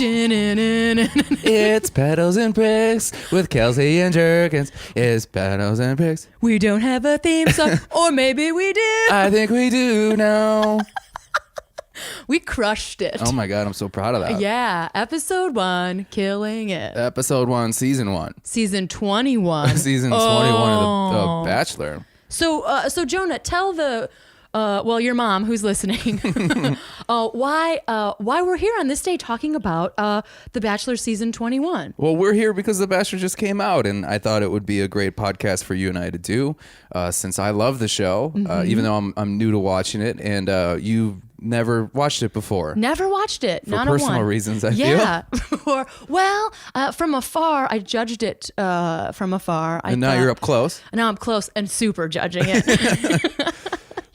It's Petals and Pricks with Kelsie and Jurkens. It's Petals and Pricks. We don't have a theme song, or maybe we do. I think we do now. We crushed it. Oh my God, I'm so proud of that. Yeah, episode 1, killing it. Episode 1, season 1. Season 21. Season 21 of The Bachelor. So Jonah, tell your mom who's listening, why we're here on this day talking about The Bachelor season 21. Well, we're here because The Bachelor just came out, and I thought it would be a great podcast for you and I to do, since I love the show, even though I'm new to watching it, and you've never watched it before. Never watched it. For not personal a one. reasons, I feel. From afar, I judged it from afar. And now you're up close. Now I'm close and super judging it.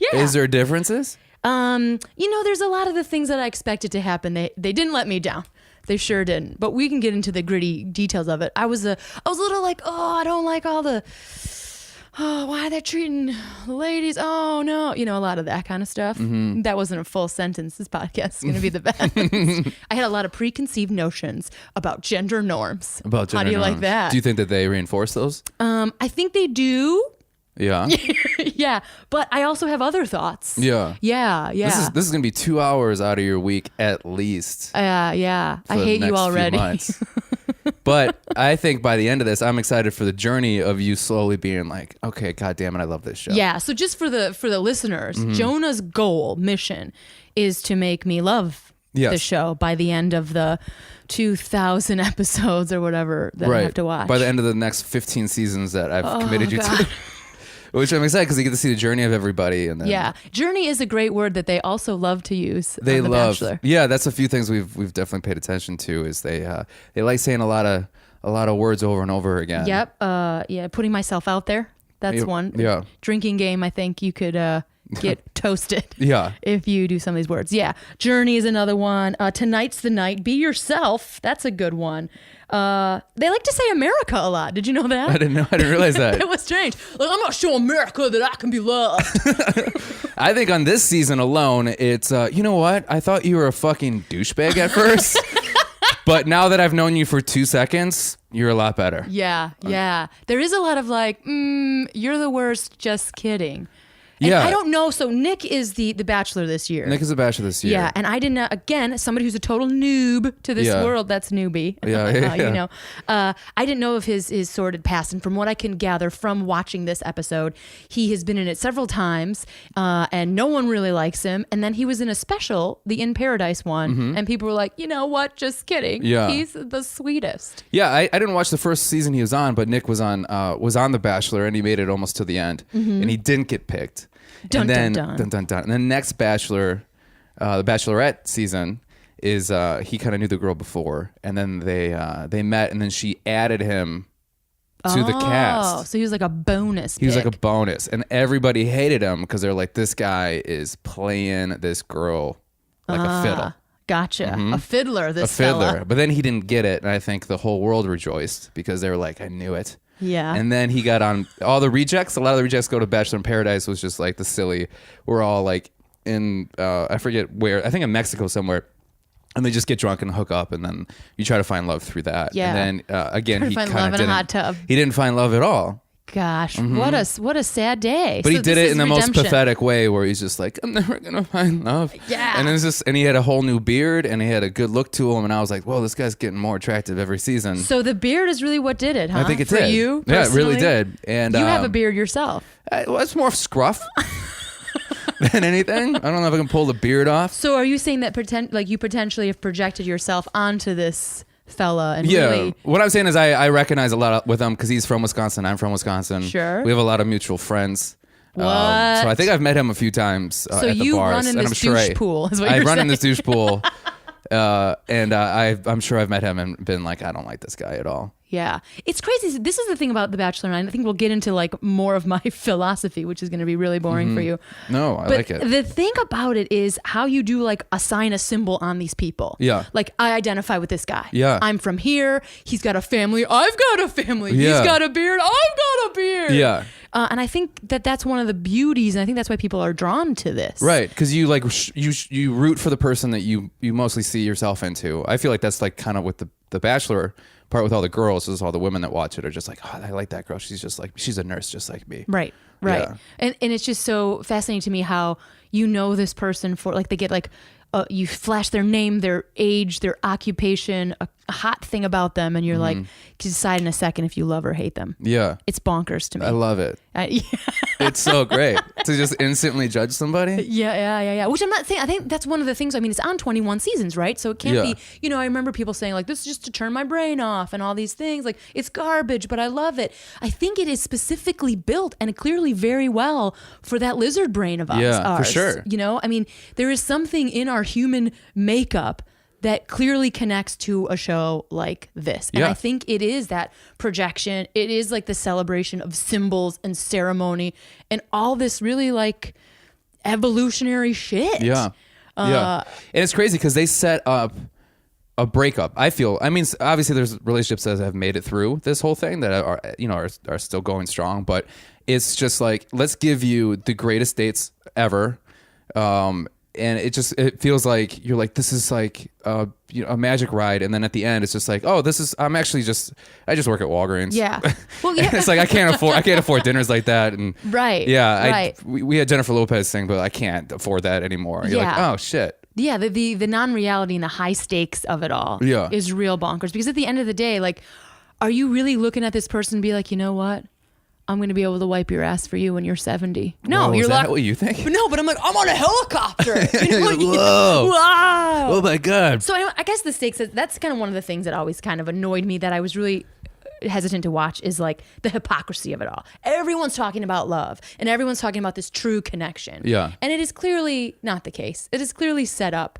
Yeah. Is there differences? There's a lot of the things that I expected to happen. They didn't let me down. They sure didn't. But we can get into the gritty details of it. I was a little like, I don't like all the, why they're treating ladies. Oh no, a lot of that kind of stuff. Mm-hmm. That wasn't a full sentence. This podcast is going to be the best. I had a lot of preconceived notions about gender norms. How do you like that? Do you think that they reinforce those? I think they do. Yeah. Yeah, but I also have other thoughts. Yeah. Yeah. This is going to be 2 hours out of your week at least. Yeah. I hate you already. But I think by the end of this, I'm excited for the journey of you slowly being like, okay, God damn it, I love this show. Yeah, so just for the listeners, Jonah's mission is to make me love the show by the end of the 2,000 episodes or whatever that I have to watch. By the end of the next 15 seasons that I've committed you to. Which I'm excited because you get to see the journey of everybody. And then yeah, journey is a great word that they also love to use. They on The love, Bachelor. Yeah, that's a few things we've definitely paid attention to. Is they like saying a lot of words over and over again. Yep. Putting myself out there. That's one. Yeah. Drinking game. I think you could get toasted. Yeah. If you do some of these words. Yeah. Journey is another one. Tonight's the night. Be yourself. That's a good one. They like to say America a lot. Did you know that? I didn't realize that. It was strange. Like, I'm not sure America that I can be loved. I think on this season alone, it's, you know what? I thought you were a fucking douchebag at first. But now that I've known you for 2 seconds, you're a lot better. Yeah. There is a lot of like, you're the worst, just kidding. And yeah. I don't know. So Nick is the Bachelor this year. Nick is the Bachelor this year. Yeah. And I didn't, again, somebody who's a total noob to this world. That's newbie. Yeah. I didn't know of his sordid past. And from what I can gather from watching this episode, he has been in it several times and no one really likes him. And then he was in a special, the In Paradise one. And people were like, you know what? Just kidding. Yeah. He's the sweetest. Yeah. I didn't watch the first season he was on, but Nick was on The Bachelor and he made it almost to the end. And he didn't get picked. Dun. And the next Bachelor, the Bachelorette season is he kind of knew the girl before, and then they met, and then she added him to the cast. Oh, so he was like a bonus. He was like a bonus, and everybody hated him because they're like, this guy is playing this girl like a fiddle. Gotcha. A fiddler. This fiddler. fella. But then he didn't get it, and I think the whole world rejoiced because they were like, I knew it. Yeah. And then he got on all the rejects. A lot of the rejects go to Bachelor in Paradise was just like the silly. We're all like in, I forget where, I think in Mexico somewhere. And they just get drunk and hook up. And then you try to find love through that. Yeah. And then again, he find kind love of in a hot tub. He didn't find love at all. Gosh, what a sad day. But so he did it in the redemption. most pathetic way where he's just like, I'm never going to find love. Yeah. And it's just, and he had a whole new beard and he had a good look to him. And I was like, well, this guy's getting more attractive every season. So the beard is really what did it, huh? I think it For did. you, yeah, it really personally? did. And you have a beard yourself. Well, it's more scruff than anything. I don't know if I can pull the beard off. So are you saying that you potentially have projected yourself onto this fella and really... What I'm saying is I recognize a lot with him because he's from Wisconsin. I'm from Wisconsin. Sure. We have a lot of mutual friends. What? So I think I've met him a few times at the bars. So you run in and this douche pool is what I you're run saying. in this douche pool. And I'm sure I've met him and been like, I don't like this guy at all. Yeah. It's crazy. This is the thing about The Bachelor, and I think we'll get into like more of my philosophy, which is going to be really boring for you. No, I But like it. the thing about it is how you do like assign a symbol on these people. Yeah. Like I identify with this guy. Yeah. I'm from here. He's got a family. I've got a family. Yeah. He's got a beard. I've got a beard. Yeah. And I think that that's one of the beauties, and I think that's why people are drawn to this. Right, because you like you root for the person that you mostly see yourself into. I feel like that's like kind of with the Bachelor part with all the girls is all the women that watch it are just like, oh, I like that girl. She's just like, she's a nurse just like me. Right. Yeah. And it's just so fascinating to me how you know this person for like they get like you flash their name, their age, their occupation, a hot thing about them, and you're like, you decide in a second if you love or hate them. Yeah. It's bonkers to me. I love it. Yeah. It's so great to just instantly judge somebody. Yeah. Which I'm not saying. I think that's one of the things. I mean, it's on 21 seasons, right? So it can't be. You know, I remember people saying like, "This is just to turn my brain off," and all these things. Like, it's garbage, but I love it. I think it is specifically built and clearly very well for that lizard brain of ours. Yeah, for sure. You know, I mean, there is something in our human makeup that clearly connects to a show like this. And Yeah. I think it is that projection. It is like the celebration of symbols and ceremony and all this really like evolutionary shit. Yeah. And it's crazy because they set up a breakup. I feel, I mean, obviously there's relationships that have made it through this whole thing that are, you know, are still going strong, but it's just like, let's give you the greatest dates ever. And it feels like you're like, this is like you know, a magic ride, and then at the end it's just like, oh, I just work at Walgreens. Yeah. Well, yeah. It's like I can't afford dinners like that, and Right. yeah, Right. We had Jennifer Lopez thing, but I can't afford that anymore. You're like, Yeah. oh shit. Yeah, the non-reality and the high stakes of it all is real bonkers, because at the end of the day, like, are you really looking at this person and be like, you know what? I'm going to be able to wipe your ass for you when you're 70. No, Whoa, you're is like, that what you think? No, but I'm like, I'm on a helicopter. You know, Whoa. wow. Oh my god. So I guess the stakes, that's kind of one of the things that always kind of annoyed me that I was really hesitant to watch, is like the hypocrisy of it all. Everyone's talking about love and everyone's talking about this true connection. Yeah. And it is clearly not the case. It is clearly set up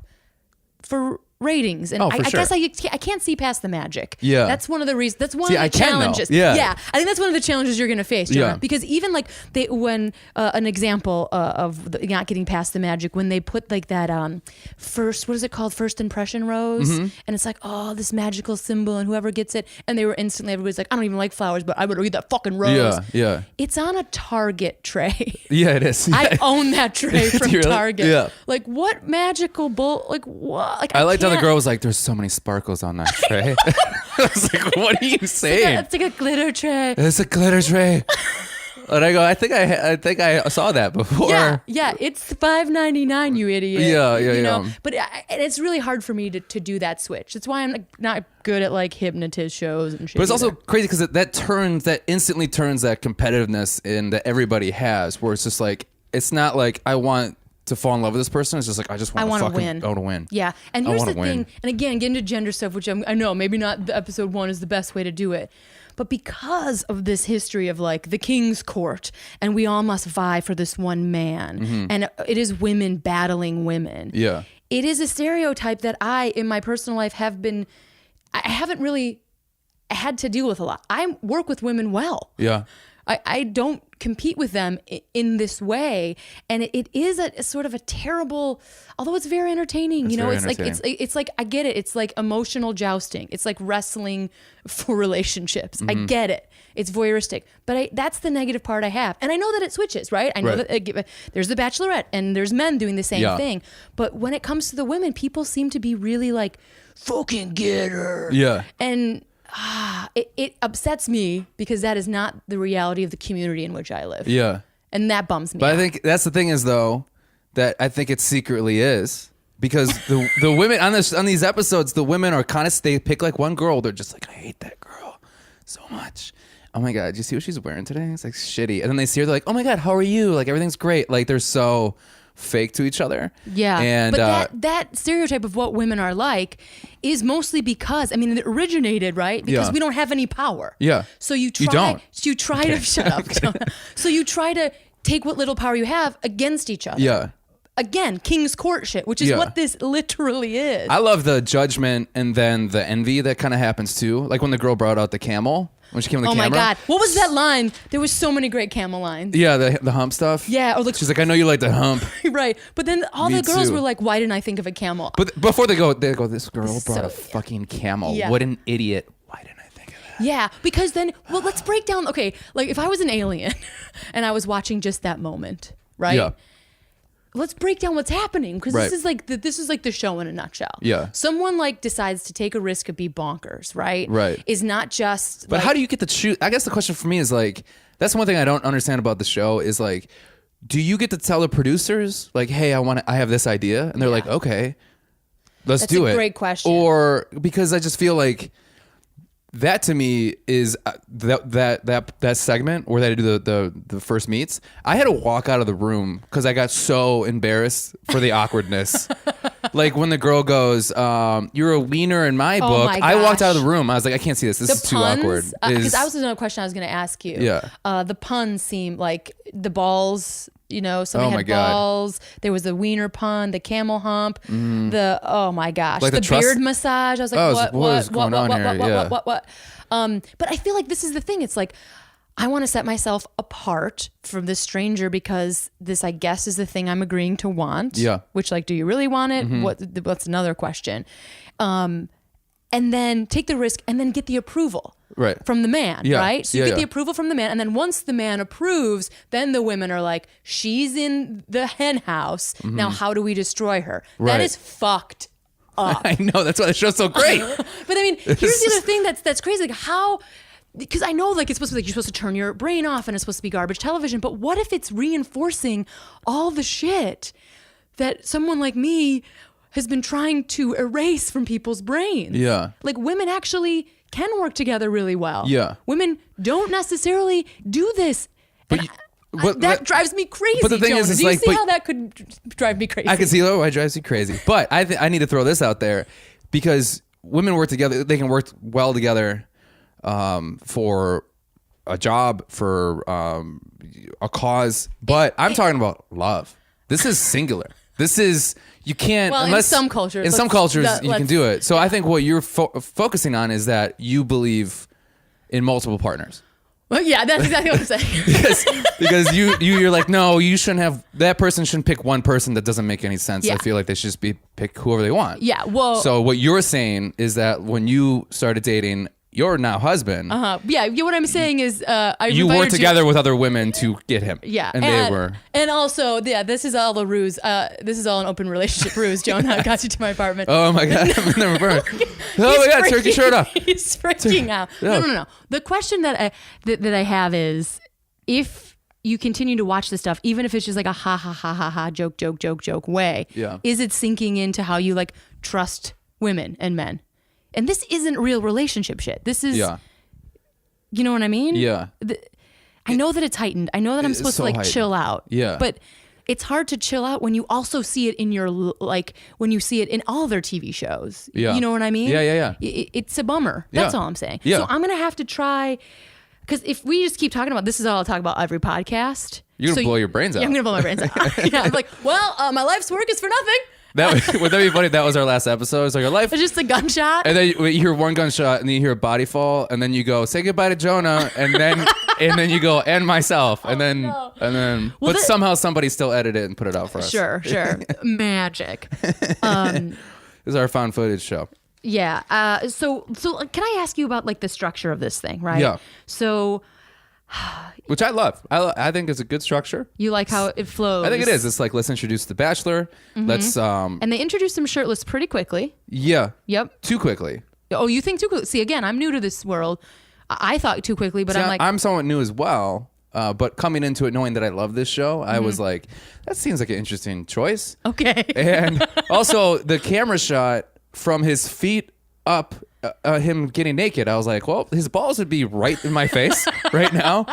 for ratings, and Oh, for I sure. guess I can't see past the magic. Yeah. That's one of the reasons. That's one See, of the I can, though. challenges. Yeah. I think that's one of the challenges you're going to face, Jonah. Yeah. Because even like when an example of not getting past the magic, when they put like that first, what is it called, first impression rose, and it's like, oh, this magical symbol, and whoever gets it, and they were instantly, everybody's like, I don't even like flowers, but I would read that fucking rose. Yeah. It's on a Target tray. Yeah, it is. I own that tray from Do you really? Target. Yeah. Like, what magical like what? Like, I liked how the can't- girl was like, there's so many sparkles on that tray. I was like, what are you saying? It's like a glitter tray. It's a glitter tray. And I go, I think I saw that before. Yeah, it's $5.99, you idiot. Yeah, you know? But and it's really hard for me to do that switch. That's why I'm like, not good at like hypnotist shows and shit. But it's also either. crazy because that instantly turns that competitiveness in that everybody has, where it's just like, it's not like I want to fall in love with this person. It's just like, I just want to win. I want to win. Yeah. And here's the wanna win. thing, and again, get into gender stuff, which I know maybe not the episode 1 is the best way to do it. But because of this history of like the king's court, and we all must vie for this one man, and it is women battling women. Yeah. It is a stereotype that I, in my personal life, I haven't really had to deal with a lot. I work with women well. Yeah. I don't compete with them in this way, and it is a sort of a terrible, although it's very entertaining. It's you know, very it's like it's like I get it. It's like emotional jousting. It's like wrestling for relationships. I get it. It's voyeuristic, but that's the negative part I have, and I know that it switches. Right? I know that there's the Bachelorette, and there's men doing the same thing. But when it comes to the women, people seem to be really like, fucking get her. Yeah. And it upsets me because that is not the reality of the community in which I live. Yeah. And that bums me But out. I think that's the thing is though, that I think it secretly is, because the women on these episodes, the women are kind of, they pick like one girl. They're just like, I hate that girl so much. Oh my God, do you see what she's wearing today? It's like shitty. And then they see her, they're like, oh my God, how are you? Like everything's great. Like they're so fake to each other. Yeah. And but that stereotype of what women are like is mostly because, I mean, it originated, right? Because we don't have any power. Yeah. So you try, don't. You try to shut up. Jonah. So you try to take what little power you have against each other. Yeah. again, king's court shit, which is what this literally is. I love the judgment and then the envy that kind of happens too. Like when the girl brought out the camel. When she came on the camera. Oh my God. What was that line? There was so many great camel lines. Yeah, the hump stuff. Yeah. Or she's like, I know you like the hump. Right. But then all Me the girls too. were like, why didn't I think of a camel? But before they go, this girl brought So- a fucking camel. Yeah. What an idiot. Why didn't I think of that? Yeah, because then, well, let's break down. Okay, like if I was an alien and I was watching just that moment, right? Yeah. Let's break down what's happening because Right. this is like the show in a nutshell. Yeah. Someone like decides to take a risk and be bonkers, right? Right. Is not just. But like, how do you get to choose? I guess the question for me is like, that's one thing I don't understand about the show is like, do you get to tell the producers like, hey, I have this idea, and they're like, okay, let's That's do a it. great question. Or because I just feel like that to me is that segment where they do the first meets. I had to walk out of the room because I got so embarrassed for the awkwardness. Like when the girl goes, "You're a wiener in my book." my I walked out of gosh. the room. I was like, I can't see this. This the is too puns, awkward. because that was another question I was going to ask you. Yeah. The puns seem like the balls. You know, somebody Oh my had God. balls. There was the wiener pun, the camel hump, the oh my gosh, Like the the trust- beard massage. I was like, Oh, what is going on here? Yeah. what? But I feel like this is the thing. It's like I want to set myself apart from this stranger because this, I guess, is the thing I'm agreeing to want. Yeah. Which, like, do you really want it? What's another question? And then take the risk and then get the approval. Right. From the man, Yeah. right? So you Yeah, get the yeah. approval from the man, and then once the man approves, then the women are like, she's in the hen house. Now, how do we destroy her? That Mm-hmm. Right. is fucked up. I know, that's why the show's so great. But I mean, here's the other thing that's crazy. Like how, because I know like it's supposed to be like you're supposed to turn your brain off and it's supposed to be garbage television, but what if it's reinforcing all the shit that someone like me has been trying to erase from people's brains? Yeah. Like women actually can work together really well. Yeah. Women don't necessarily do this. But And but that drives me crazy. but the thing is, Jonah. it's do you like- see but- how that could drive me crazy? I can see why it drives you crazy. But I need to throw this out there because women work together. They can work well together for a job, for a cause. But I'm talking about love. This is singular. This is, you can't, Well, unless in some cultures, in some let's- cultures that- you can let's- do it. So I think what you're focusing on is that you believe in multiple partners. Well, yeah, that's exactly what I'm saying. because you're like, no, you shouldn't have, that person shouldn't pick one person. That doesn't make any sense. Yeah. I feel like they should just pick whoever they want. Yeah, well- So what you're saying is that when you started dating your now husband, Yeah, what I'm saying is, I you invited worked together with other women to get him. Yeah, and they were. and also, yeah, this is all a ruse. This is all an open relationship ruse. Jonah, I got you to my apartment. Oh my god, I'm in the reverse. Oh my god, turkey shirt off. He's freaking out. Yeah. No. The question that I have is, if you continue to watch this stuff, even if it's just like a ha ha ha ha ha joke way, Yeah. is it sinking into how you like trust women and men? And this isn't real relationship shit. This is, Yeah. you know what I mean? Yeah. I know that it's heightened. I know that I'm It's supposed so to like heightened. chill out. Yeah. But it's hard to chill out when you also see it in your like when you see it in all their TV shows. Yeah. You know what I mean? Yeah. It's a bummer. That's Yeah. all I'm saying. Yeah. So I'm gonna have to try, because if we just keep talking about this is all I'll talk about every podcast. You're gonna blow your brains out. Yeah, I'm gonna blow my brains out. Yeah, I'm like, well, my life's work is for nothing. Would that be funny? That was our last episode. It's like your life. It's just a gunshot. And then you hear one gunshot, and then you hear a body fall, and then you go, "Say goodbye to Jonah," and then you go, "And myself," and then no. Well, but that- somehow somebody still edited it and put it out for us. Sure. Magic. This is our found footage show. Yeah. So can I ask you about like the structure of this thing, right? Yeah. So Which I love. I think it's a good structure. you like how it flows. I think it is. It's like, let's introduce the Bachelor. Let's And they introduced him shirtless pretty quickly. yeah. Yep. Too quickly. Oh, you think too quickly? See, again, I'm new to this world. I thought too quickly, but See, I'm like, I'm somewhat new as well. But coming into it knowing that I love this show, I was like, that seems like an interesting choice. okay. And also the camera shot from his feet up, him getting naked. I was like, well, his balls would be right in my face right now.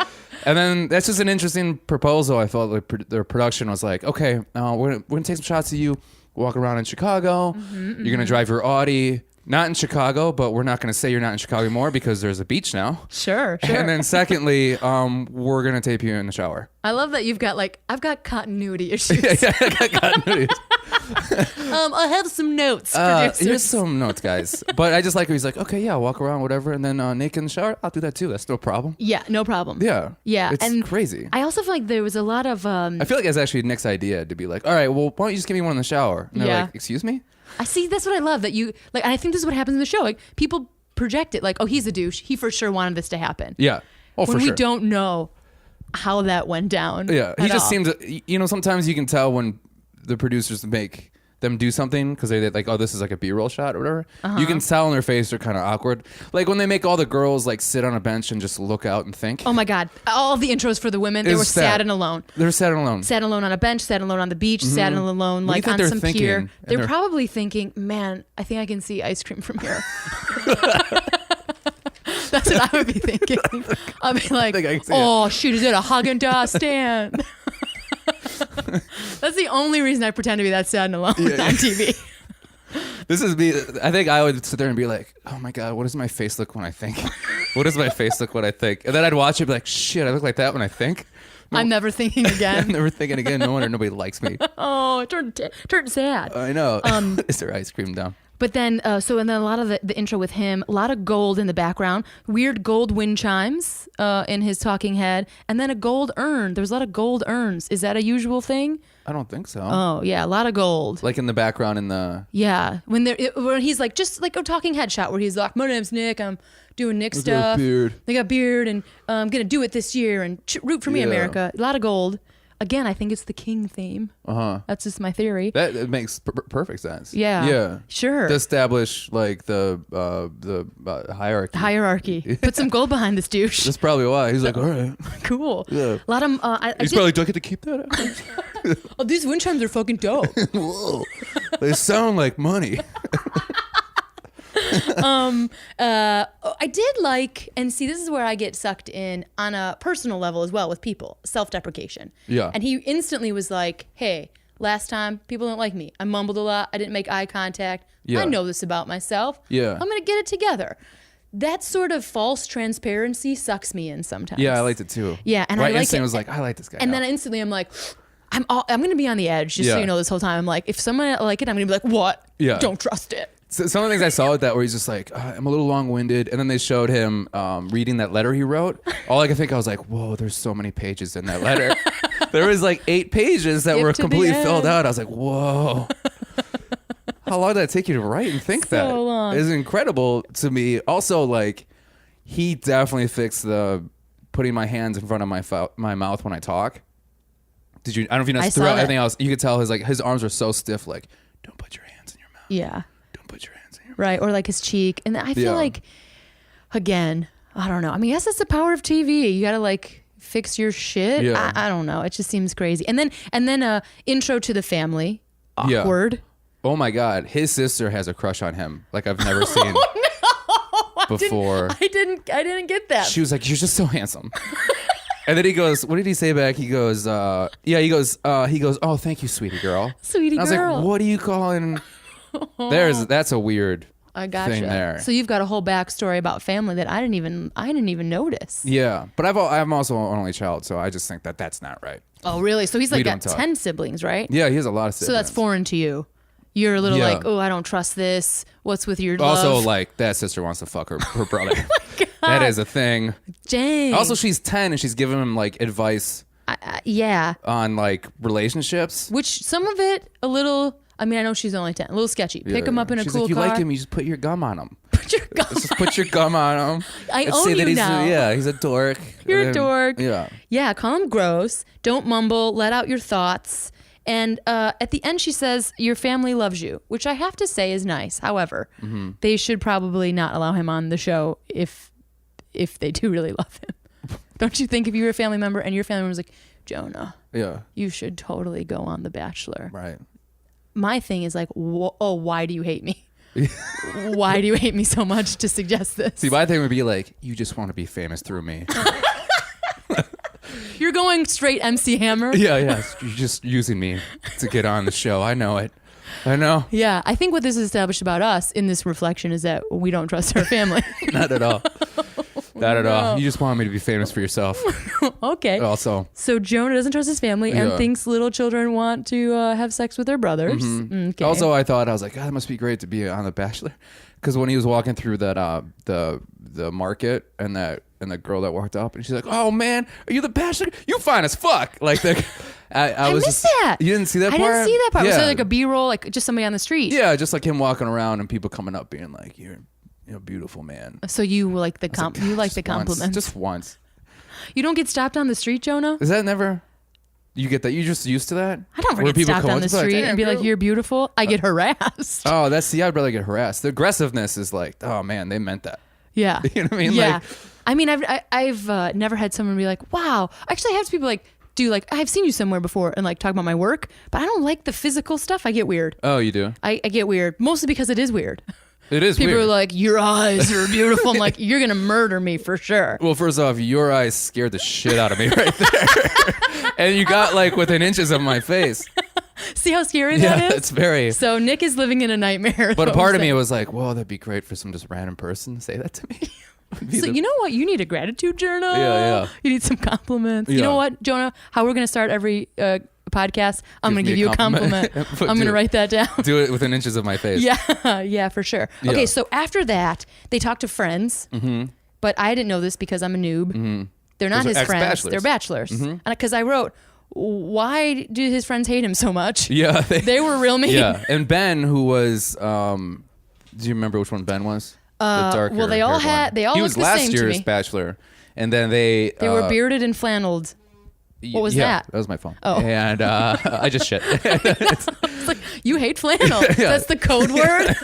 And then that's just an interesting proposal. I felt like the production was like, okay, we're gonna take some shots of you walking around in Chicago. You're gonna drive your Audi. not in Chicago, but we're not going to say you're not in Chicago anymore because there's a beach now. Sure. And then secondly, we're going to tape you in the shower. I love that you've got I've got continuity issues. Yeah, I got continuity. I have some notes. Here's some notes, guys. But I just like he's like, okay, yeah, walk around, whatever, and then naked in the shower. I'll do that too. That's no problem. Yeah, no problem. Yeah. It's and crazy. I also feel like there was a lot of. I feel like it's actually Nick's idea to be like, all right, well, why don't you just give me one in the shower? And they're like, excuse me? I see. That's what I love. That you like. And I think this is what happens in the show. Like people project it. Like, oh, he's a douche. He for sure wanted this to happen. Yeah. Oh, for when sure. we don't know how that went down. Yeah. He just seems. Sometimes you can tell when the producers make them do something because they're like, oh, this is like a B-roll shot or whatever. You can tell in their face they're kind of awkward. Like when they make all the girls like sit on a bench and just look out and think. Oh my God. All of the intros for the women, they were sad and alone. They were sad and alone. Sad and alone on a bench, sad and alone on the beach, sad and alone like on some pier. They're probably thinking, man, I think I can see ice cream from here. That's what I would be thinking. I'd be like, oh shoot, is it a Haagen-Dazs stand? That's the only reason I pretend to be that sad and alone on TV. This is me. I think I would sit there and be like, oh my God, what does my face look when I think? What does my face look when I think? And then I'd watch it and be like, shit, I look like that when I think. I'm never thinking again. I'm never thinking again. No wonder nobody likes me. Oh, it turned sad. I know. Is there ice cream down? But then, and then a lot of the intro with him, a lot of gold in the background, weird gold wind chimes in his talking head, and then a gold urn. There's a lot of gold urns. Is that a usual thing? I don't think so. Oh, yeah, a lot of gold. Like in the background in the... Yeah, when he's like, just like a talking head shot where he's like, my name's Nick, I'm doing Nick stuff. They got beard, and I'm going to do it this year, and root for me, America. A lot of gold. Again, I think it's the king theme. That's just my theory. That makes perfect sense. Yeah. Sure. To establish like the hierarchy. Hierarchy. Put some gold behind this douche. That's probably why. He's like, all right. Cool. Yeah. A lot of He's probably, do I get to keep that? Oh, these wind chimes are fucking dope. Whoa. They sound like money. I did like, and see, this is where I get sucked in on a personal level as well with people, self-deprecation. Yeah. And he instantly was like, hey, last time people don't like me. I mumbled a lot. I didn't make eye contact. Yeah. I know this about myself. Yeah. I'm going to get it together. That sort of false transparency sucks me in sometimes. Yeah, I liked it too. Yeah, and right I like instantly it. was like, I like this guy. And now. then instantly I'm like, I'm going to be on the edge, just so you know this whole time. I'm like, if someone like it, I'm going to be like, what? Yeah. Don't trust it. So some of the things I saw with that where he's just like, I'm a little long-winded. And then they showed him reading that letter he wrote. All I could think, I was like, whoa, there's so many pages in that letter. There was like 8 pages that were completely filled out. I was like, whoa. How long did that take you to write and think that? So long. It's incredible to me. Also, like, he definitely fixed the putting my hands in front of my mouth when I talk. Did you? I don't know if you noticed throughout everything else. You could tell his arms are so stiff. Like, don't put your hands in your mouth. Yeah. Don't put your hands in your mouth. Right, or like his cheek, and I feel like, again, I don't know. I mean, I guess that's the power of TV. You got to like fix your shit. Yeah. I don't know. It just seems crazy. And then intro to the family. Awkward. Yeah. Oh my God, his sister has a crush on him like I've never seen before. I didn't get that. She was like, "You're just so handsome." And then he goes, what did he say back? He goes, oh, thank you, sweetie girl. Sweetie girl. I was like, what are you calling? That's a weird I gotcha. thing there. So you've got a whole backstory about family that I didn't even notice. Yeah, but I'm also an only child, so I just think that's not right. Oh, really? So he's like got don't talk. 10 siblings, right? Yeah, he has a lot of siblings. So that's foreign to you. You're a little like, oh, I don't trust this. What's with your love? Also, like, that sister wants to fuck her brother. That is a thing. Dang. Also, she's 10 and she's giving him like advice. Yeah. On like relationships. Which some of it a little. I mean, I know she's only 10. A little sketchy. Pick him up in a she's cool like, you car. like him, you just put your gum on him. Put your gum. Just put your gum on him. I own you now. Yeah, he's a dork. You're a dork. Yeah. Yeah. Call him gross. Don't mumble. Let out your thoughts. And at the end, she says, your family loves you, which I have to say is nice. However, they should probably not allow him on the show if they do really love him. Don't you think if you were a family member and your family member was like, Jonah, you should totally go on The Bachelor. Right. My thing is like, why do you hate me? Why do you hate me so much to suggest this? See, my thing would be like, you just want to be famous through me. You're going straight MC Hammer? Yeah. You're just using me to get on the show. I know it. I know. Yeah, I think what this has established about us in this reflection is that we don't trust our family. Not at all. Not at all. You just want me to be famous for yourself. Okay. Also. So Jonah doesn't trust his family and Yeah. thinks little children want to have sex with their brothers. Okay. Also, I was like, God, it must be great to be on The Bachelor, because when he was walking through that the market and the girl that walked up and she's like, "Oh man, are you The Bachelor? You fine as fuck!" Like I was missed just, that. You didn't see that I part? didn't see that part. Yeah. Was there like a B-roll, like just somebody on the street? Yeah, just like him walking around and people coming up being like, "You're a beautiful man." So you like the you like the Just once. compliments. Just once. You don't get stopped on the street, Jonah? Is that never? You get that? You just used to that? I don't Where ever get people stopped come on up the to be like, street "Damn, and be like, girl." "You're beautiful." I get harassed. Oh, I'd rather get harassed. The aggressiveness is like, oh man, they meant that. Yeah. You know what I mean? Yeah. Like, I mean, I've never had someone be like, "Wow." Actually, I have people like, "Do like I've seen you somewhere before," and like talk about my work, but I don't like the physical stuff. I get weird. oh, you do? I get weird mostly because it is weird. It is People weird. are like, "Your eyes are beautiful." I'm like, "You're gonna murder me for sure." Well, first off, your eyes scared the shit out of me right there. And you got like within inches of my face. See how scary Yeah, that is? it's very. So Nick is living in a nightmare. But a though, part of so- me was like, well, that'd be great for some just random person to say that to me. So you know what? You need a gratitude journal. Yeah. You need some compliments. You Yeah. know what, Jonah? How we're gonna start every podcast? I'm gonna Give give me you a a compliment. compliment. I'm Do gonna it. write that down. Do it within inches of my face. Yeah, for sure. Yeah. Okay, so after that, they talk to friends, but I didn't know this because I'm a noob. They're not Those are his friends; ex-bachelors. they're bachelors. And because I wrote, why do his friends hate him so much? Yeah. They were real mean. Yeah. And Ben, who was, do you remember which one Ben was? The darker well, they all haired had- one. they all He looked was the last same to year's me. Bachelor, and then they They were bearded and flanneled. What was yeah, that? That was my phone. Oh. And I just shit. It's like, you hate flannel. That's the code word.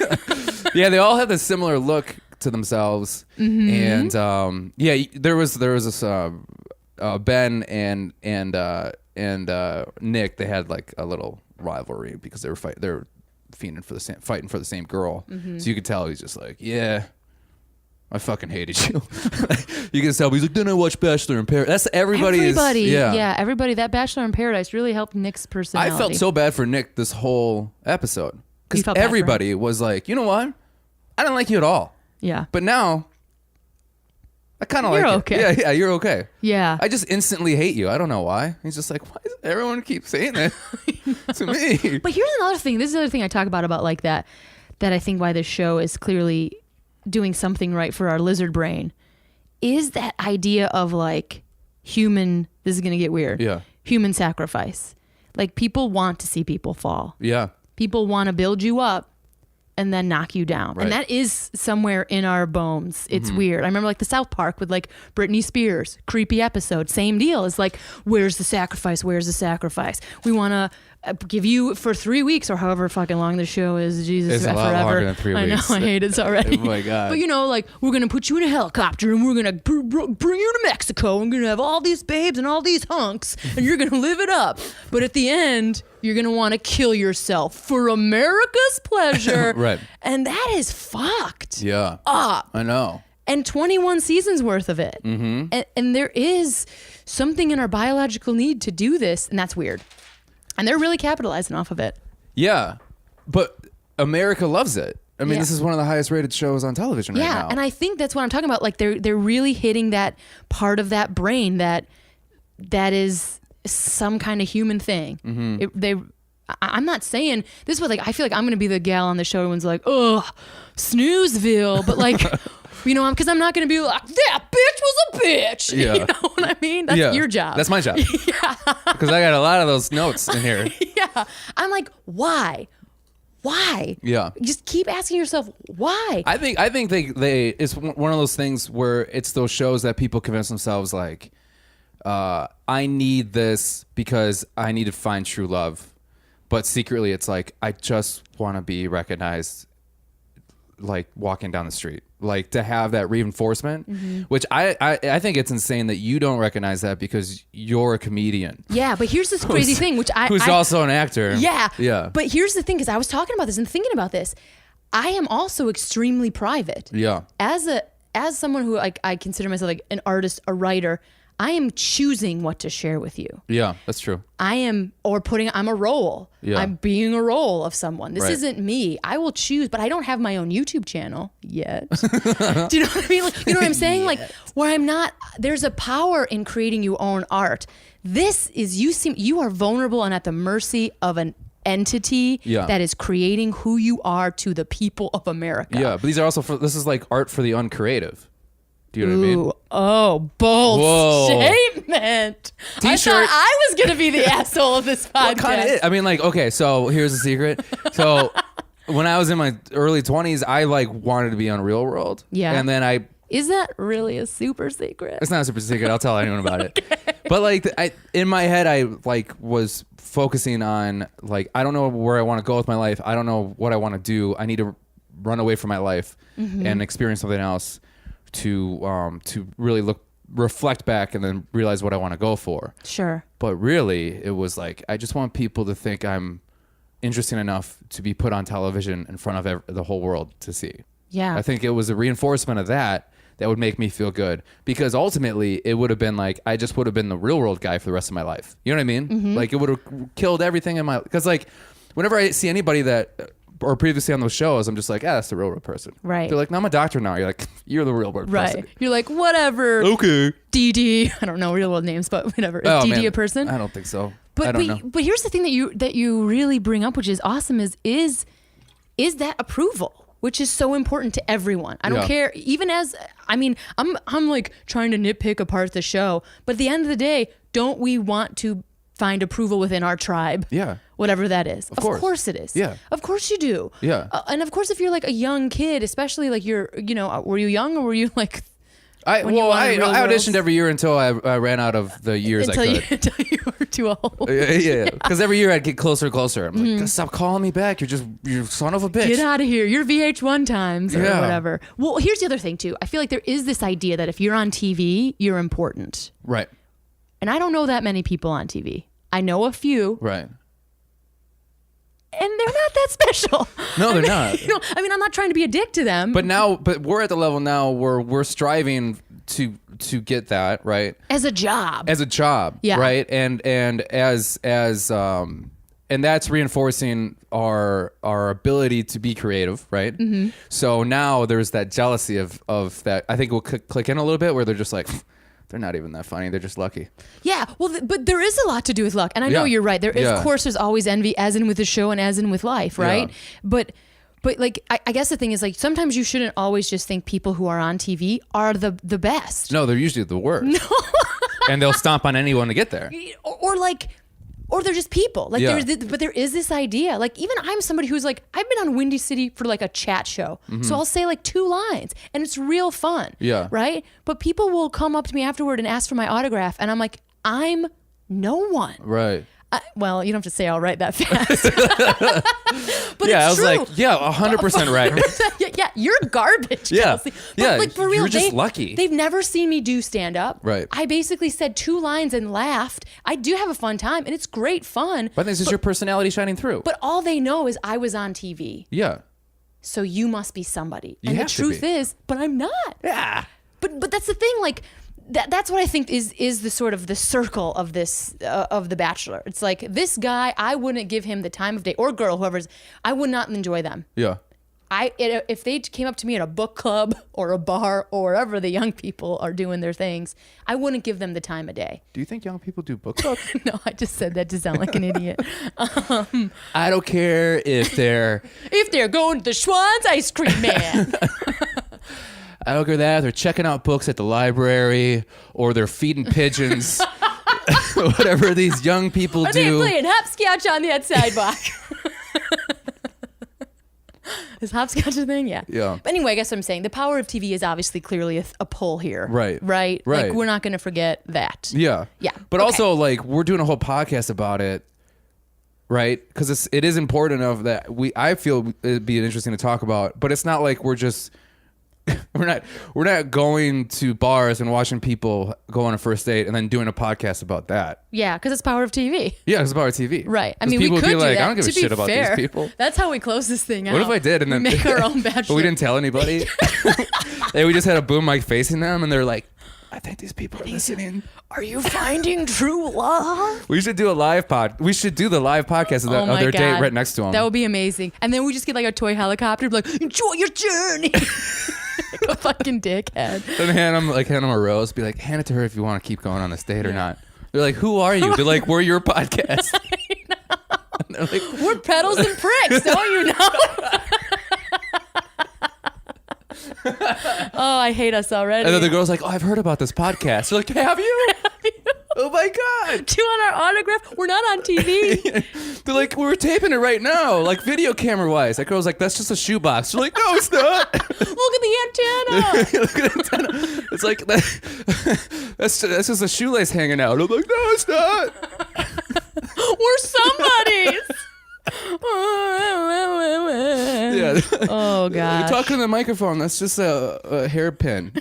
Yeah, they all had a similar look to themselves, and there was this Ben and Nick. They had like a little rivalry because they were fighting for the same girl. So you could tell he's just like, yeah, I fucking hated you. You can tell, but he's like, then I watched Bachelor in Paradise. That's everybody. Everybody. That Bachelor in Paradise really helped Nick's personality. I felt so bad for Nick this whole episode You because felt bad for him? everybody was like, you know what? I don't like you at all. Yeah. But now, I kind of like You're you. okay. Yeah, you're okay. Yeah. I just instantly hate you. I don't know why. He's just like, why does everyone keep saying that to me? But here's another thing. This is another thing I talk about like that I think why this show is clearly doing something right for our lizard brain is that idea of like human, this is going to get weird. Yeah. Human sacrifice. Like people want to see people fall. Yeah. People want to build you up and then knock you down. Right. And that is somewhere in our bones. It's weird. I remember like the South Park with like Britney Spears, creepy episode, same deal. It's like, where's the sacrifice? Where's the sacrifice? We want to give you for 3 weeks or however fucking long the show is. Jesus, It's a lot forever. longer than 3 weeks. I know, I hate it already. Oh my God. But you know, like we're going to put you in a helicopter and we're going to bring you to Mexico and we're going to have all these babes and all these hunks and you're going to live it up. But at the end, you're going to want to kill yourself for America's pleasure. Right. And that is fucked Yeah. up. I know. And 21 seasons worth of it. And there is something in our biological need to do this. And that's weird. And they're really capitalizing off of it. Yeah. But America loves it. I mean, Yeah. this is one of the highest rated shows on television right now. Yeah, and I think that's what I'm talking about. Like they're really hitting that part of that brain that is some kind of human thing. I'm not saying this was like I feel like I'm gonna be the gal on the show. Everyone's like, oh, Snoozeville, but like, you know, because I'm not gonna be like that bitch was a bitch. Yeah. You know what I mean? That's your job. That's my job. Yeah. Because I got a lot of those notes in here. Yeah, I'm like, why? Yeah. Just keep asking yourself why. I think they it's one of those things where it's those shows that people convince themselves like, I need this because I need to find true love, but secretly it's like I just want to be recognized, like walking down the street, like to have that reinforcement, which I think it's insane that you don't recognize that because you're a comedian. Yeah, but here's this crazy thing, which who's also an actor. Yeah. But here's the thing, because I was talking about this and thinking about this. I am also extremely private. Yeah. As someone who I consider myself like an artist, a writer, I am choosing what to share with you. Yeah, that's true. I'm a role. Yeah. I'm being a role of someone. This Right. isn't me. I will choose, but I don't have my own YouTube channel yet. Do you know what I mean? Like, you know what I'm saying? Like, where I'm not, there's a power in creating your own art. This is, you are vulnerable and at the mercy of an entity that is creating who you are to the people of America. Yeah, but these are also this is like art for the uncreative. Do you know what I mean? Oh, bold statement. T-shirt. I thought I was going to be the asshole of this podcast. Kind of. I mean, like, okay, so here's the secret. So when I was in my early 20s, I like wanted to be on Real World. Yeah. And then Is that really a super secret? it's not a super secret. I'll tell anyone about it. But like, in my head, I like was focusing on like, I don't know where I want to go with my life. I don't know what I want to do. I need to run away from my life and experience something else to really reflect back and then realize what I want to go for. Sure. But really, it was like, I just want people to think I'm interesting enough to be put on television in front of the whole world to see. Yeah. I think it was a reinforcement of that would make me feel good, because ultimately it would have been like, I just would have been the Real World guy for the rest of my life. You know what I mean? Like, it would have killed everything in my, because like whenever I see anybody that or previously on those shows, I'm just like, that's the Real World person. Right. They're like, no, I'm a doctor now. You're like, you're the Real World person. Right. You're like, whatever. Okay. DD. I don't know real world names, but whatever. Is DD a person? I don't think so. But I don't know. But here's the thing that you really bring up, which is awesome, is that approval, which is so important to everyone. I don't care. Even I'm like trying to nitpick apart the show, but at the end of the day, don't we want to find approval within our tribe? Yeah. Whatever that is. Of course. course it is. Yeah. Of course you do. Yeah. And of course, if you're like a young kid, especially like were you young or were you like? I auditioned every year until I ran out of the years until I could. until you were too old. Yeah. Because every year I'd get closer and closer. I'm like, stop calling me back. You're son of a bitch. Get out of here. You're VH1 times or Yeah. whatever. Well, here's the other thing too. I feel like there is this idea that if you're on TV, you're important. Right. And I don't know that many people on TV. I know a few. Right. And they're not that special. No, they're not. I'm not trying to be a dick to them. But we're at the level now where we're striving to get that, right? As a job. Yeah. Right? And that's reinforcing our ability to be creative, right? Mm-hmm. So now there's that jealousy of that. I think we'll click in a little bit where they're just like, they're not even that funny. They're just lucky. Yeah, well, but there is a lot to do with luck, and I know you're right. There is, of course, there's always envy, as in with the show and as in with life, right? Yeah. But like, I guess the thing is, like, sometimes you shouldn't always just think people who are on TV are the best. No, they're usually the worst. No, and they'll stomp on anyone to get there. Or they're just people. Like but there is this idea. Like, even I'm somebody who's like, I've been on Windy City for like a chat show. Mm-hmm. So I'll say like 2 lines and it's real fun. Yeah. Right? But people will come up to me afterward and ask for my autograph. And I'm like, I'm no one. Right. Well, you don't have to say all right that fast. But yeah, it's I was true. like, yeah, 100% right. Yeah, you're garbage, yeah. Kelsie. But yeah, like, for real, you're just lucky. They've never seen me do stand-up. Right. I basically said 2 lines and laughed. I do have a fun time, and it's great fun. But this is your personality shining through. But all they know is I was on TV. Yeah. So you must be somebody. You and the have to truth be. is, but I'm not. Yeah. But that's the thing, like, that's what I think is the sort of the circle of this of The Bachelor. It's like, this guy, I wouldn't give him the time of day, or girl, whoever's, I would not enjoy them. Yeah. If they came up to me at a book club or a bar or wherever the young people are doing their things, I wouldn't give them the time of day. Do you think young people do book clubs? No, I just said that to sound like an idiot. I don't care if they're going to the Schwann's Ice Cream Man. I don't care that they're checking out books at the library or they're feeding pigeons. Whatever these young people do. Are they playing hopscotch on that sidewalk? Is hopscotch a thing? Yeah. Yeah. But anyway, I guess what I'm saying, the power of TV is obviously clearly a pull here. Right. Right? Right. Like, we're not going to forget that. Yeah. Yeah. But okay. also, like, we're doing a whole podcast about it, right? Because it is important enough that I feel it'd be interesting to talk about, but it's not like we're just... we're not going to bars and watching people go on a first date and then doing a podcast about that. Yeah, because it's power of TV. Yeah, it's power of TV. Right. I mean, people we could would be like, do that. I don't give a shit about these people. That's how we close this thing out. What if I did and then make our own Bachelor? But we didn't tell anybody. And we just had a boom mic facing them, and they're like, I think these people are listening. Are you finding true love? We should do a live pod. We should do the live podcast of their date right next to them. That would be amazing. And then we just get like a toy helicopter, be like, enjoy your journey. Like a fucking dickhead. And hand them a rose. Be like, hand it to her if you want to keep going on this date or not. They're like, who are you? They're like, we're your podcast. And they're like, we're Petals and Pricks, don't you know? Oh, I hate us already. And then the girl's like, oh, I've heard about this podcast. They're like, have you? Oh my God. Do you want our autograph? We're not on TV. They're like, we're taping it right now, like video camera wise. That girl's like, that's just a shoebox. They're like, no, it's not. Look at the antenna. Look at the antenna. It's like, that's just a shoelace hanging out. I'm like, no, it's not. We're somebody's. Yeah. Oh God. You're talking to the microphone. That's just a hairpin.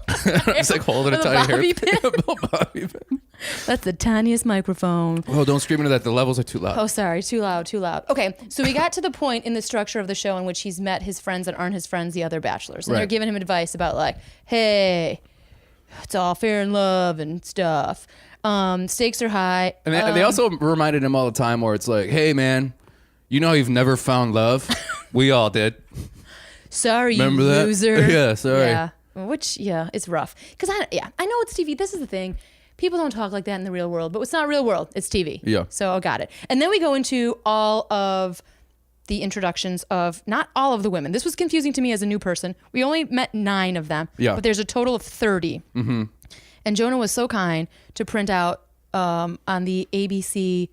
It's like holding a tiny hairpin. Bobby pin. That's the tiniest microphone. Oh, don't scream into that. The levels are too loud. Oh, sorry. Too loud. Okay. So we got to the point in the structure of the show in which he's met his friends that aren't his friends, the other bachelors. And they're giving him advice about like, hey, it's all fair in love and stuff. Stakes are high. And they also reminded him all the time where it's like, hey, man, you know you've never found love? We all did. Sorry, Remember you that? loser. Yeah, sorry. Yeah. Which, it's rough. Because I know it's TV. This is the thing. People don't talk like that in the real world, but it's not real world. It's TV. Yeah. So I got it. And then we go into all of the introductions of not all of the women. This was confusing to me as a new person. We only met 9 of them. Yeah. But there's a total of 30. Mm-hmm. And Jonah was so kind to print out on the ABC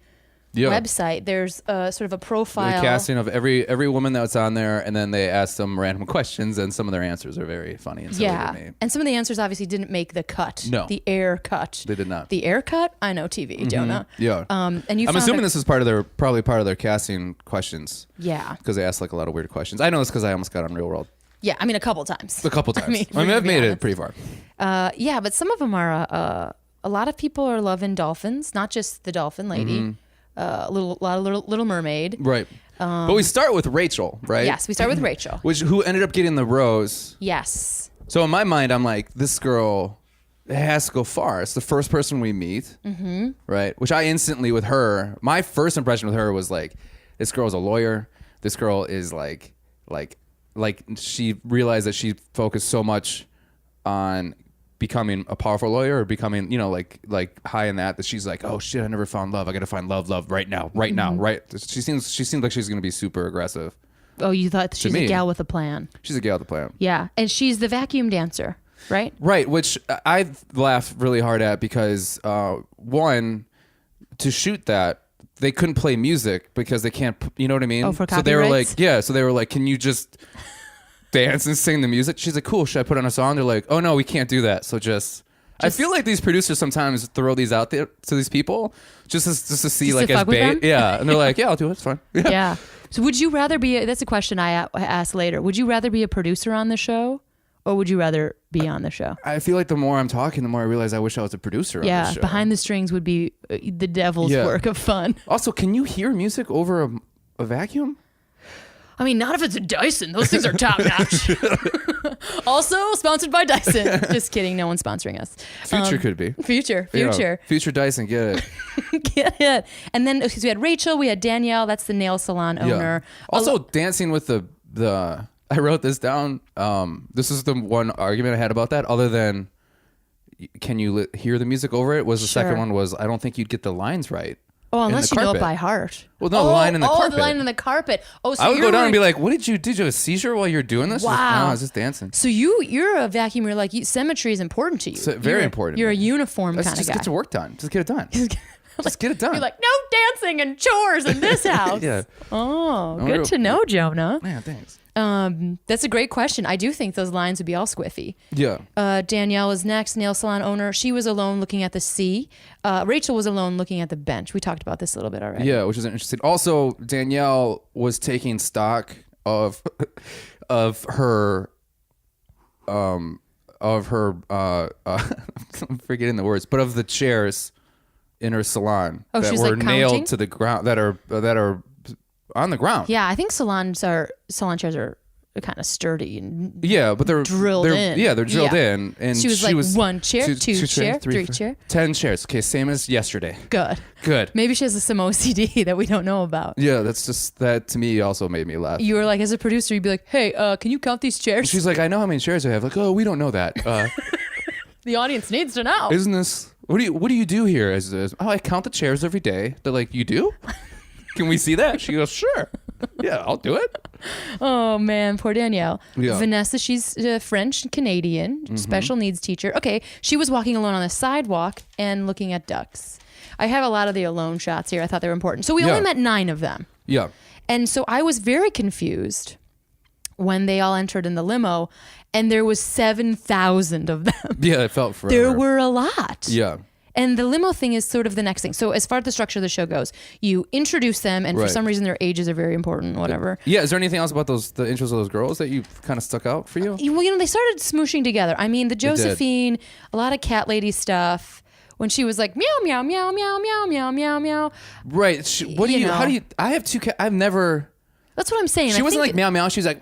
website. There's sort of a profile. The casting of every woman that's on there, and then they ask them random questions, and some of their answers are very funny and silly to me. And some of the answers obviously didn't make the cut. No. The air cut. They did not. The air cut? I know TV, Jonah. Yeah. And I'm assuming this is probably part of their casting questions. Yeah. Because they asked like a lot of weird questions. I know this because I almost got on Real World. Yeah, a couple times. A couple times. I mean I've made it pretty far. Yeah, but some of them are. A lot of people are loving dolphins, not just the dolphin lady. A lot of Little Mermaid. Right. But we start with Rachel, right? Yes, we start with Rachel. Who ended up getting the rose. Yes. So in my mind, I'm like, this girl has to go far. It's the first person we meet, right? Which I instantly, with her, my first impression with her was like, this girl's a lawyer. This girl is like she realized that she focused so much on becoming a powerful lawyer or becoming, like high in that she's like, oh shit, I never found love. I got to find love right now, right? She seems like she's going to be super aggressive. Oh, you thought she's a gal with a plan. She's a gal with a plan. Yeah, and she's the vacuum dancer, right? Right, which I laughed really hard at because one, to shoot that, they couldn't play music because they can't, you know what I mean? Oh, for copyrights? So they were like, can you just dance and sing the music? She's like, cool, should I put on a song? They're like, oh no, we can't do that. So I feel like these producers sometimes throw these out there to these people just to see just like as bait. Yeah. And they're like, yeah, I'll do it. It's fine. Yeah. So would you rather that's a question I asked later. Would you rather be a producer on the show or would you rather be on the show? I feel like the more I'm talking, the more I realize I wish I was a producer on the show. Behind the strings would be the devil's work of fun. Also, can you hear music over a vacuum? I mean, not if it's a Dyson. Those things are top notch. Also sponsored by Dyson. Just kidding. No one's sponsoring us. Future could be. Future. Future Dyson, get it. Get it. And then we had Rachel. We had Danielle. That's the nail salon owner. Also, dancing with the. I wrote this down. This is the one argument I had about that. Other than, can you hear the music over it? Was the second one was I don't think you'd get the lines right. Oh, unless you know it by heart. Well, no, the line in the carpet. Oh, the line in the carpet. Oh, so I would go down and be like, "What did you have a seizure while you're doing this?" Wow, no, I was just dancing. So you're a vacuum. You're like symmetry is important to you. Very important. You're a uniform kind of guy. Just get your work done. Just get it done. Just get it done. You're like, no dancing and chores in this house. Yeah. Oh, good to know, Jonah. Yeah, thanks. That's a great question. I do think those lines would be all squiffy. Yeah. Danielle was next, nail salon owner. She was alone looking at the sea. Rachel was alone looking at the bench. We talked about this a little bit already. Yeah, which is interesting. Also, Danielle was taking stock of her I'm forgetting the words, but of the chairs in her salon that she's were like nailed counting? to the ground that are on the ground. Yeah, I think salon chairs are kind of sturdy and Yeah, but they're drilled in. Yeah, they're drilled Yeah. in. And She was like, 1 chair, 2 chair, 3 chair. 10 chairs. Okay, same as yesterday. Good. Maybe she has some OCD that we don't know about. Yeah, that to me also made me laugh. You were like, as a producer, you'd be like, hey, can you count these chairs? She's like, I know how many chairs I have. Like, oh, we don't know that. The audience needs to know. Isn't this what do you do here? Oh, I count the chairs every day. They're like, you do? Can we see that? She goes, sure. Yeah, I'll do it. Oh man, poor Danielle. Yeah. Vanessa, she's French and Canadian, special needs teacher. Okay, she was walking alone on the sidewalk and looking at ducks. I have a lot of the alone shots here. I thought they were important. So we only met 9 of them. Yeah. And so I was very confused when they all entered in the limo, and there was 7,000 of them. Yeah, it felt forever. There were a lot. Yeah. And the limo thing is sort of the next thing. So as far as the structure of the show goes, you introduce them, and for Right. some reason their ages are very important, whatever. Yeah, is there anything else about the intros of those girls that you kind of stuck out for you? Well, they started smooshing together. I mean, the Josephine, a lot of cat lady stuff. When she was like, meow, meow, meow, meow, meow, meow, meow, meow. Right. What do you, how know. do you, I have 2 cats. I've never. That's what I'm saying. She wasn't like meow meow. She was like.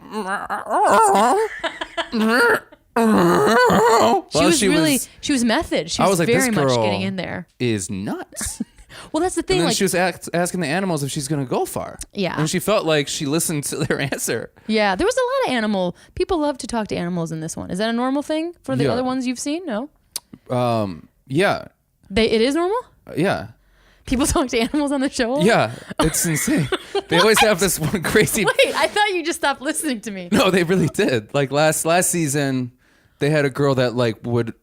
She was method. She I was, was like, very this much girl getting in there. Is nuts. Well, that's the And thing. then Like, she was asking the animals if she's going to go far. Yeah. And she felt like she listened to their answer. yeah, there was a lot of animal. People love to talk to animals in this one. Is that a normal thing for the Yeah. other ones you've seen? No. Yeah. It is normal. Yeah. People talk to animals on the show. Yeah. It's insane. They always have this one crazy. Wait, I thought you just stopped listening to me. No, they really did. Like last season, they had a girl that would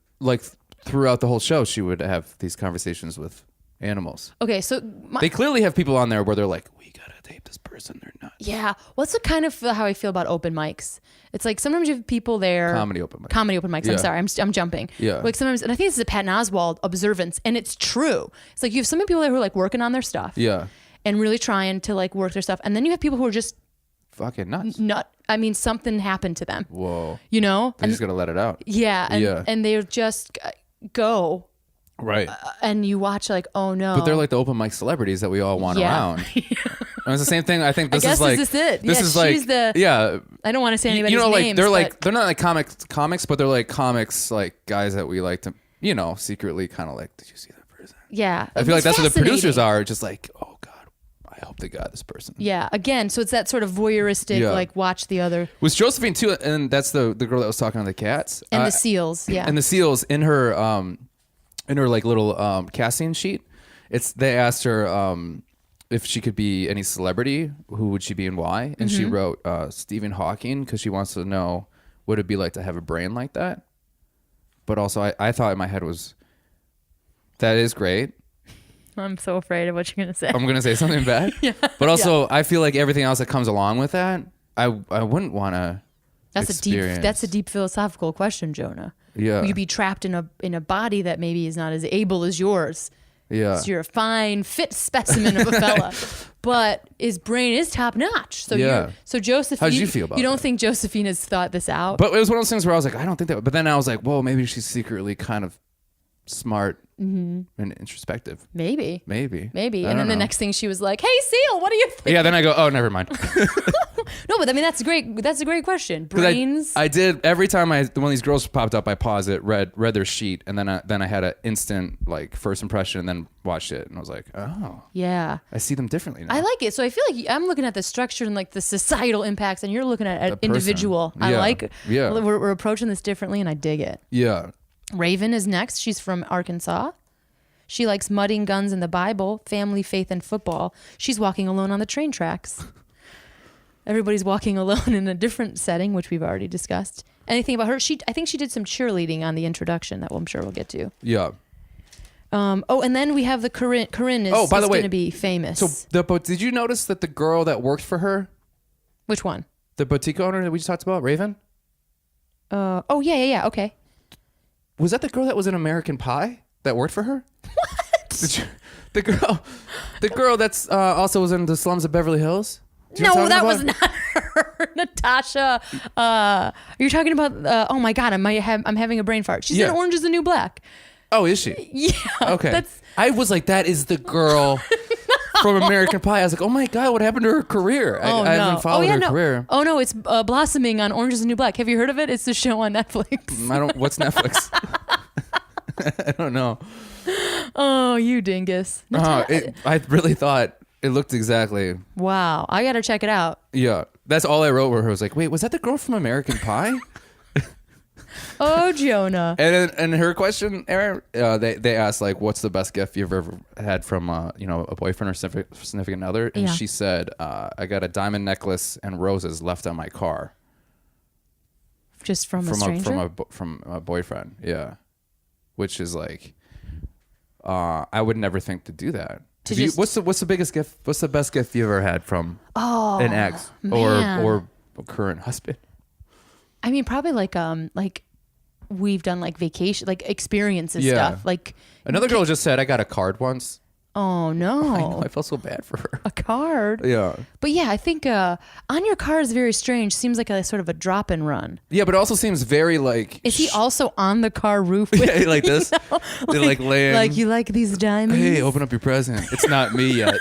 throughout the whole show, she would have these conversations with animals. Okay, so They clearly have people on there where they're like, we gotta tape this person. They're nuts. yeah, what's the kind of how I feel about open mics? It's like sometimes you have people there. Comedy open mics. Comedy open mics. Yeah. I'm sorry, I'm jumping. Yeah. Like sometimes, and I think this is a Patton Oswalt observance, and it's true. It's like you have some people there who are like working on their stuff. Yeah. And really trying to like work their stuff, and then you have people who are just Fucking nuts. I mean, something happened to them. Whoa. You know? They're just gonna let it out. Yeah. And they're just go. Right. And you watch like, oh no. But they're like the open mic celebrities that we all want around. And it's the same thing. I think this I guess is like this is it. This Yeah, is like she's the- yeah. I don't want to say anybody's like names. they're not like comics, but they're like comics like guys that we like to secretly kind of like. Did you see that person? Yeah. I feel like that's what the Fascinating. producers are. Just like, oh god, I hope they got this person. Yeah. Again, so it's that sort of voyeuristic, Yeah. like watch the other Was Josephine too? And that's the girl that was talking to the cats and the seals. Yeah. and the seals in her like little casting sheet. They asked her if she could be any celebrity, who would she be and why? And she wrote Stephen Hawking because she wants to know what it'd be like to have a brain like that. But also, I thought in my head was that is great. I'm so afraid of what you're gonna say. I'm gonna say something bad. Yeah. But also, I feel like everything else that comes along with that, I wouldn't want to. That's a deep philosophical question, Jonah. Yeah. Will you be trapped in a body that maybe is not as able as yours? Yeah. So you're a fine, fit specimen of a fella, but his brain is top notch. So Yeah. so Josephine, How'd you feel about you don't that? think Josephine has thought this out? But it was one of those things where I was like, I don't think that. But then I was like, whoa, maybe she's secretly kind of smart and introspective. Maybe. Maybe. And I then don't the know. next thing she was like, "Hey, Seal, what do you think?" Yeah. Then I go, oh, never mind. No, but I mean that's great. That's a great question. 'Cause Brains. I did every time one of these girls popped up, I paused it, read their sheet, and then I had an instant like first impression, and then watched it, and I was like, oh, yeah. I see them differently now. I like it. So I feel like I'm looking at the structure and like the societal impacts, and you're looking at The person. individual. I Yeah. like. Yeah. We're approaching this differently, and I dig it. Yeah. Raven is next. She's from Arkansas. She likes mudding guns in the Bible, family, faith, and football. She's walking alone on the train tracks. Everybody's walking alone in a different setting, which we've already discussed. Anything about her? I think she did some cheerleading on the introduction that I'm sure we'll get to. Yeah. And then we have the Corinne. Corinne is, by the way, going to be famous. So but did you notice that the girl that worked for her, Which one? the boutique owner that we just talked about, Raven, Yeah. Okay. was that the girl that was in American Pie that worked for her? What? The girl that's also was in the slums of Beverly Hills. Do you know No, what I'm that talking was about? not her. Natasha. You're talking about. Oh my God, I'm having a brain fart. She's in Yeah. Orange Is the New Black. Oh, is she? Yeah. Okay. I was like, that is the girl. from American Pie. I was like, oh my God, what happened to her career? I haven't followed her career. Oh no, it's blossoming on Orange is the New Black. Have you heard of it? It's the show on Netflix. What's Netflix? I don't know. Oh, you dingus. I really thought it looked exactly. Wow, I gotta check it out. Yeah, that's all I wrote. Where I was like, wait, was that the girl from American Pie? Oh, Jonah. And her question, Aaron, they asked like, what's the best gift you've ever had from a boyfriend or significant other? And she said, I got a diamond necklace and roses left on my car. Just from a stranger? From a boyfriend, yeah. Which is like, I would never think to do that. What's the biggest gift? What's the best gift you ever had from an ex or a current husband? I mean, probably like we've done like vacation, like experiences stuff. Like another girl just said, I got a card once. Oh no! I know, I felt so bad for her. A card? Yeah. But yeah, I think on your car is very strange. Seems like a sort of a drop and run. Yeah, but it also seems very like. Is he also on the car roof? With, yeah, like this. They're like laying. Like, you like these diamonds? Hey, open up your present. It's not me yet.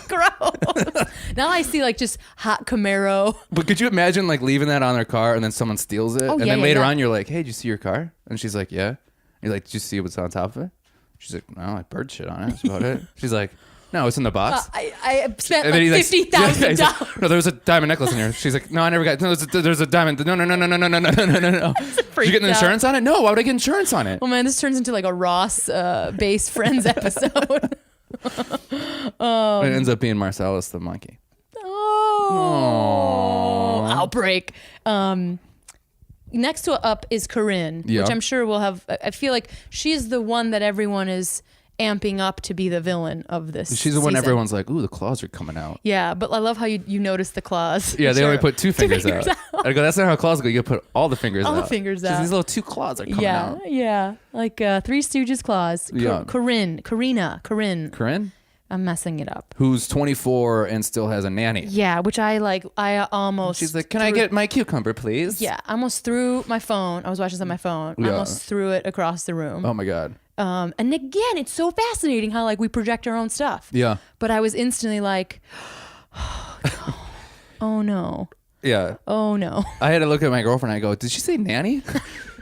Gross. Now I see like just hot Camaro. But could you imagine like leaving that on their car and then someone steals it, and then later on you're like, hey, did you see your car? And she's like, yeah. And you're like, did you see what's on top of it? She's like, no, I bird shit on it. That's about it. She's like, no, it's in the box. I spent like $50,000. Like, no, there was a diamond necklace in here. She's like, no, I never got. No, there's a diamond. No. Did you get insurance on it? No, why would I get insurance on it? Oh man, this turns into like a Ross-based Friends episode. It ends up being Marcellus the monkey. Oh, outbreak. Next to up is Corinne, which I'm sure will have. I feel like she's the one that everyone is amping up to be the villain of this. She's the one everyone's like, ooh, the claws are coming out. Yeah, but I love how you notice the claws. Yeah, they only put two fingers out. I go, that's not how claws go. You put all the fingers out. All the fingers out. These little two claws are coming out. Yeah, like Three Stooges claws. Yeah. Corinne. Corinne? I'm messing it up. Who's 24 and still has a nanny. Yeah, which I like. I almost. She's like, can I get my cucumber, please? Yeah, I almost threw my phone. I was watching this on my phone. I almost threw it across the room. Oh my God. And again, it's so fascinating how like we project our own stuff. Yeah. But I was instantly like, oh no. Yeah. Oh no. I had to look at my girlfriend and I go, did she say nanny?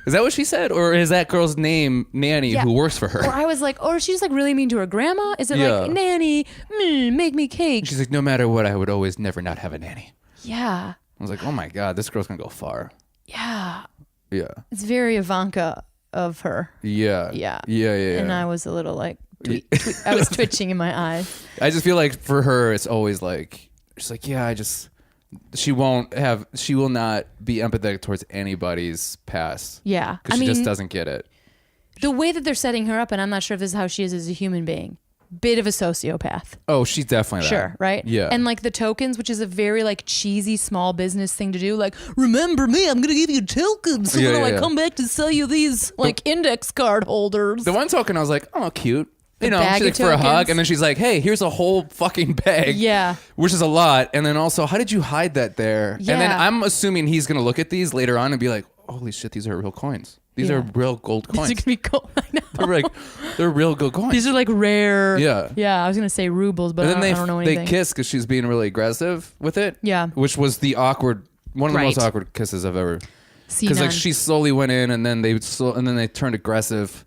Is that what she said? Or is that girl's name Nanny who works for her? Or I was like, or is she just like really mean to her grandma? Is it like, Nanny, make me cake? She's like, no matter what, I would always never not have a nanny. Yeah. I was like, oh my God, this girl's going to go far. Yeah. Yeah. It's very Ivanka of her. Yeah. Yeah. Yeah. And I was a little like, I was twitching in my eyes. I just feel like for her, it's always like, she's like, yeah, she will not be empathetic towards anybody's past. Yeah. Because she just doesn't get it. The way that they're setting her up, and I'm not sure if this is how she is as a human being, bit of a sociopath. Oh, she's definitely that. Sure, right? Yeah. And like the tokens, which is a very like cheesy small business thing to do. Like, remember me, I'm going to give you tokens. So when I come back to sell you these like index card holders. The one token I was like, oh, cute. You know, she's like for a hug, and then she's like, hey, here's a whole fucking bag. Yeah. Which is a lot. And then also, how did you hide that there? Yeah. And then I'm assuming he's going to look at these later on and be like, holy shit, these are real coins. These are real gold coins. These are going to be gold. I know. They're real gold coins. These are like rare. Yeah. Yeah, I was going to say rubles, but I don't know anything. They kiss because she's being really aggressive with it. Yeah. Which was one of the most awkward kisses I've ever. Seen. Because like she slowly went in and then they turned aggressive.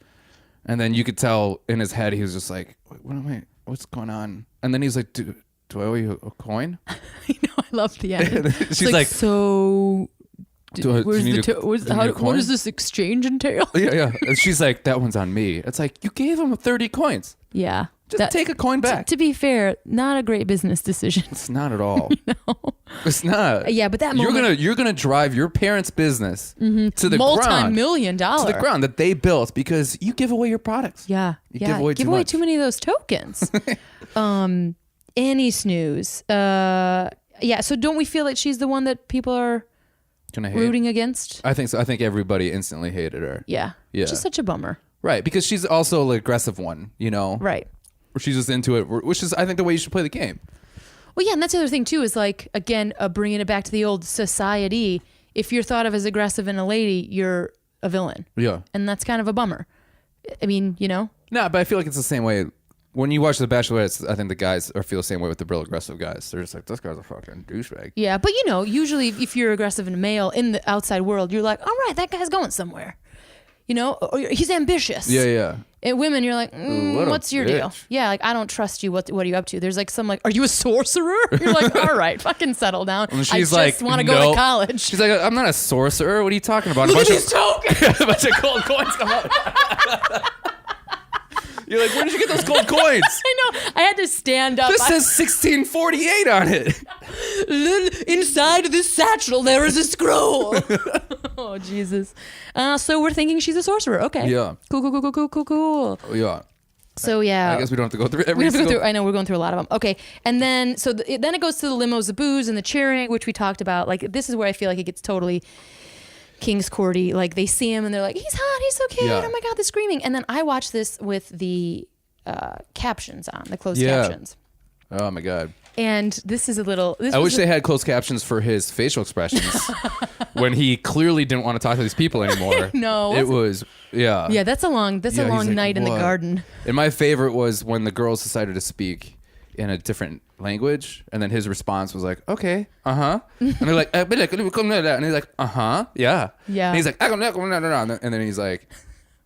And then you could tell in his head, he was just like, what's going on? And then he's like, do I owe you a coin? I know, I love the end. She's like, so what does this exchange entail? Yeah. And she's like, that one's on me. It's like, you gave him 30 coins. Yeah. Just take a coin back. To be fair, not a great business decision. It's not at all. No. It's not. Yeah, but that moment, you're gonna drive your parents' business to the multi-million dollar to the ground that they built because you give away your products. Yeah, you give away too many of those tokens. Any snooze. Yeah. So don't we feel like she's the one that people are rooting against? I think so. I think everybody instantly hated her. Yeah. Which is such a bummer. Right, because she's also the aggressive one. You know. Right. Where she's just into it, which is I think the way you should play the game. Well, yeah, and that's the other thing too is like again bringing it back to the old society. If you're thought of as aggressive and a lady, you're a villain. Yeah, and that's kind of a bummer. I mean, you know. No, but I feel like it's the same way when you watch The Bachelor, I think the guys feel the same way with the real aggressive guys. They're just like, this guy's a fucking douchebag. Yeah, but usually if you're aggressive and male in the outside world, you're like, all right, that guy's going somewhere. Or he's ambitious. Yeah. And women, you're like, what a what's your bitch. deal? Yeah, like, I don't trust you. What are you up to? There's like some like, are you a sorcerer? You're like, all right, fucking settle down. And she's I just want to go to college. She's like, I'm not a sorcerer. What are you talking about? Look at these tokens. A bunch of gold coins come out. You're like, where did you get those gold coins? I know. I had to stand up. This says 1648 on it. Inside this satchel, there is a scroll. Oh, Jesus. So we're thinking she's a sorcerer. Okay. Yeah. Cool. Yeah. So, yeah. I guess we don't have to go through every We have to go single... through. I know we're going through a lot of them. Okay, and then then it goes to the limos, the booze, and the cheering, which we talked about. Like, this is where I feel like it gets totally King's Courty. Like, they see him and they're like, he's hot, he's so cute. Yeah. Oh my God, the screaming. And then I watch this with the captions on, the closed Yeah. captions. Oh my God. And this is a little. I wish they had closed captions for his facial expressions when he clearly didn't want to talk to these people anymore. No. It was, yeah. Yeah, that's a long Yeah, he's like, night in the "What?" garden. And my favorite was when the girls decided to speak in a different language, and then his response was like, okay, uh-huh. And they're like, and he's like, uh-huh, yeah. Yeah. And he's like, and then he's like,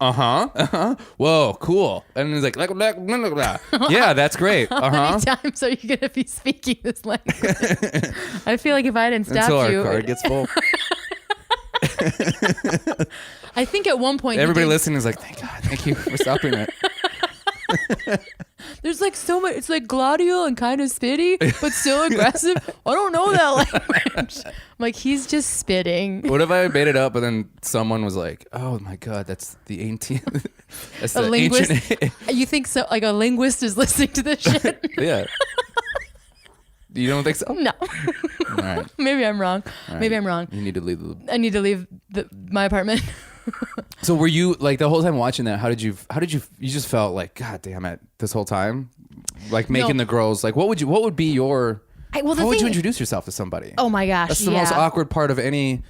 uh-huh, whoa, cool. And he's like, yeah, that's great, How many times are you going to be speaking this language? I feel like if I didn't stop Until you. our card gets full. I think at one point. Everybody listening is like, thank God, thank you for stopping it. There's like so much. It's like gladial and kind of spitty, but still aggressive. I don't know that language. I'm like, he's just spitting. What if I made it up, and then someone was like, "Oh my God, that's the ancient." That's A the linguist. ancient. You think so? Like a linguist is listening to this shit? Yeah. You don't think so? No. All right. Maybe I'm wrong. All right. Maybe I'm wrong. You need to leave. I need to leave my apartment. So were you like the whole time watching that? How did you just felt like, God damn it, this whole time, like making the girls like, what would be your? How would you introduce yourself to somebody? Oh my gosh, that's the most awkward part of any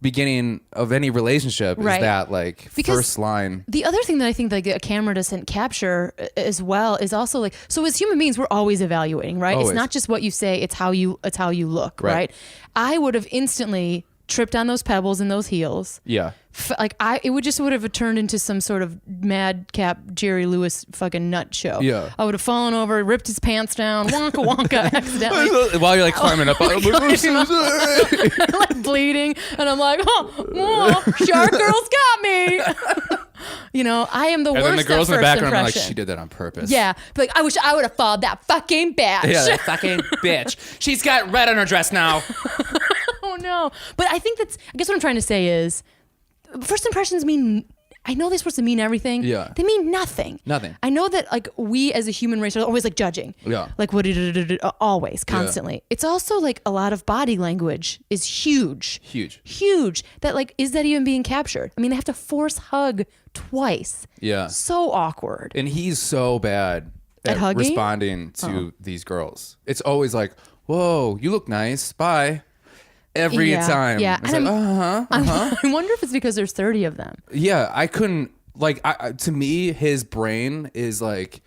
beginning of any relationship. Right. Is that like Because first line? The other thing that I think like a camera doesn't capture as well is also like, so as human beings, we're always evaluating, right? Always. It's not just what you say, it's how you look, right? I would have instantly tripped on those pebbles and those heels. Yeah. It would have turned into some sort of madcap Jerry Lewis fucking nut show. Yeah. I would have fallen over, ripped his pants down, wonka accidentally. While you're like climbing up, like bleeding, and I'm like, Shark Girl's got me. I am the worst. And then the girls at in the first background are like, impression. she did that on purpose. Yeah, like I wish I would have followed that fucking bitch. Yeah, that fucking bitch. She's got red on her dress now. Oh no! But I think I guess what I'm trying to say is, first impressions mean. I know they're supposed to mean everything. Yeah. They mean nothing. Nothing. I know that like we as a human race are always like judging. Yeah. Like always, constantly. Yeah. It's also like a lot of body language is huge. Huge. That like, is that even being captured? I mean, they have to force hug twice. Yeah. So awkward. And he's so bad at hugging? responding to these girls. It's always like, whoa, you look nice. Bye. Every time. Yeah. It's like, I wonder if it's because there's 30 of them. Yeah. I couldn't, like, to me, his brain is like,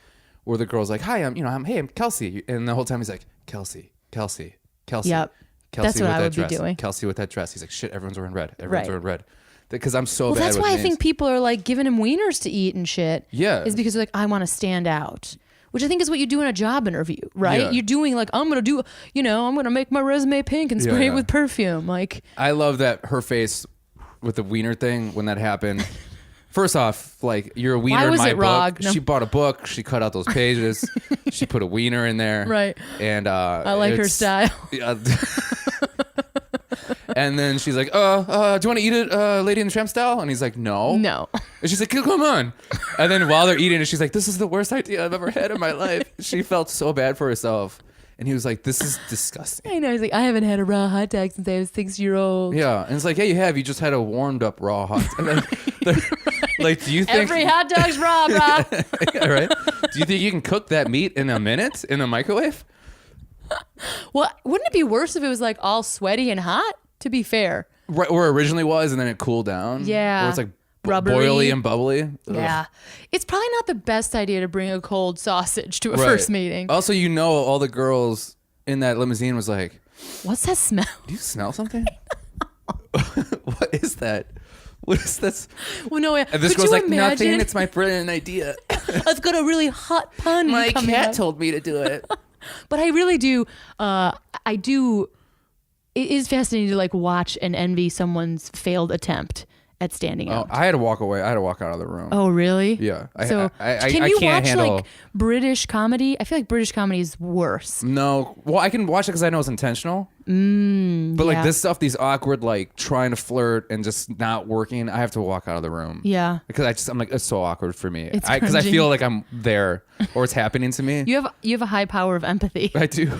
where the girl's like, hi, I'm Kelsie. And the whole time he's like, Kelsie. Yep. Kelsie That's what I would dress. be doing. Kelsie with that dress. He's like, shit, everyone's wearing red. Everyone's wearing red. Because I'm so bad Well, that's with why I names. think people are like giving him wieners to eat and shit. Yeah. Is because they're like, I want to stand out. Which I think is what you do in a job interview, right? Yeah. You're doing like, I'm going to make my resume pink and spray it with perfume. Like, I love that her face with the wiener thing when that happened. First off, like, you're a wiener Why in was my it book. wrong? No. She bought a book. She cut out those pages. She put a wiener in there. Right. And I like her style. Yeah. And then she's like, do you want to eat it, Lady in the Tramp style? And he's like, no. No. And she's like, come on. And then while they're eating it, she's like, this is the worst idea I've ever had in my life. She felt so bad for herself. And he was like, this is disgusting. I know. He's like, I haven't had a raw hot dog since I was 6-year-old. Yeah. And it's like, yeah, you have. You just had a warmed up raw hot dog. Like, do you think... Every hot dog's raw, bro. Yeah, right? Do you think you can cook that meat in a minute in a microwave? Well, wouldn't it be worse if it was like all sweaty and hot? To be fair. Right, where it originally was, and then it cooled down. Yeah. Or it's like rubbery. Boily and bubbly. Ugh. Yeah. It's probably not the best idea to bring a cold sausage to a Right. first meeting. Also, all the girls in that limousine was like, What's that smell? do you smell something? What is that? What is this? Well, no, yeah. And this Could girl's you like, imagine? nothing. It's my brilliant idea. I've got a really hot pun My coming cat up. told me to do it. But I really do. I do. It is fascinating to like watch and envy someone's failed attempt at standing Oh, out. I had to walk away. I had to walk out of the room. Oh, really? Yeah. So I can you can't watch handle. like British comedy? I feel like British comedy is worse. No. Well, I can watch it because I know it's intentional. But like yeah. this stuff, these awkward, like trying to flirt and just not working, I have to walk out of the room. Yeah. Because I'm like, it's so awkward for me. It's Because I cringy. feel like I'm there or it's happening to me. You have a high power of empathy. I do.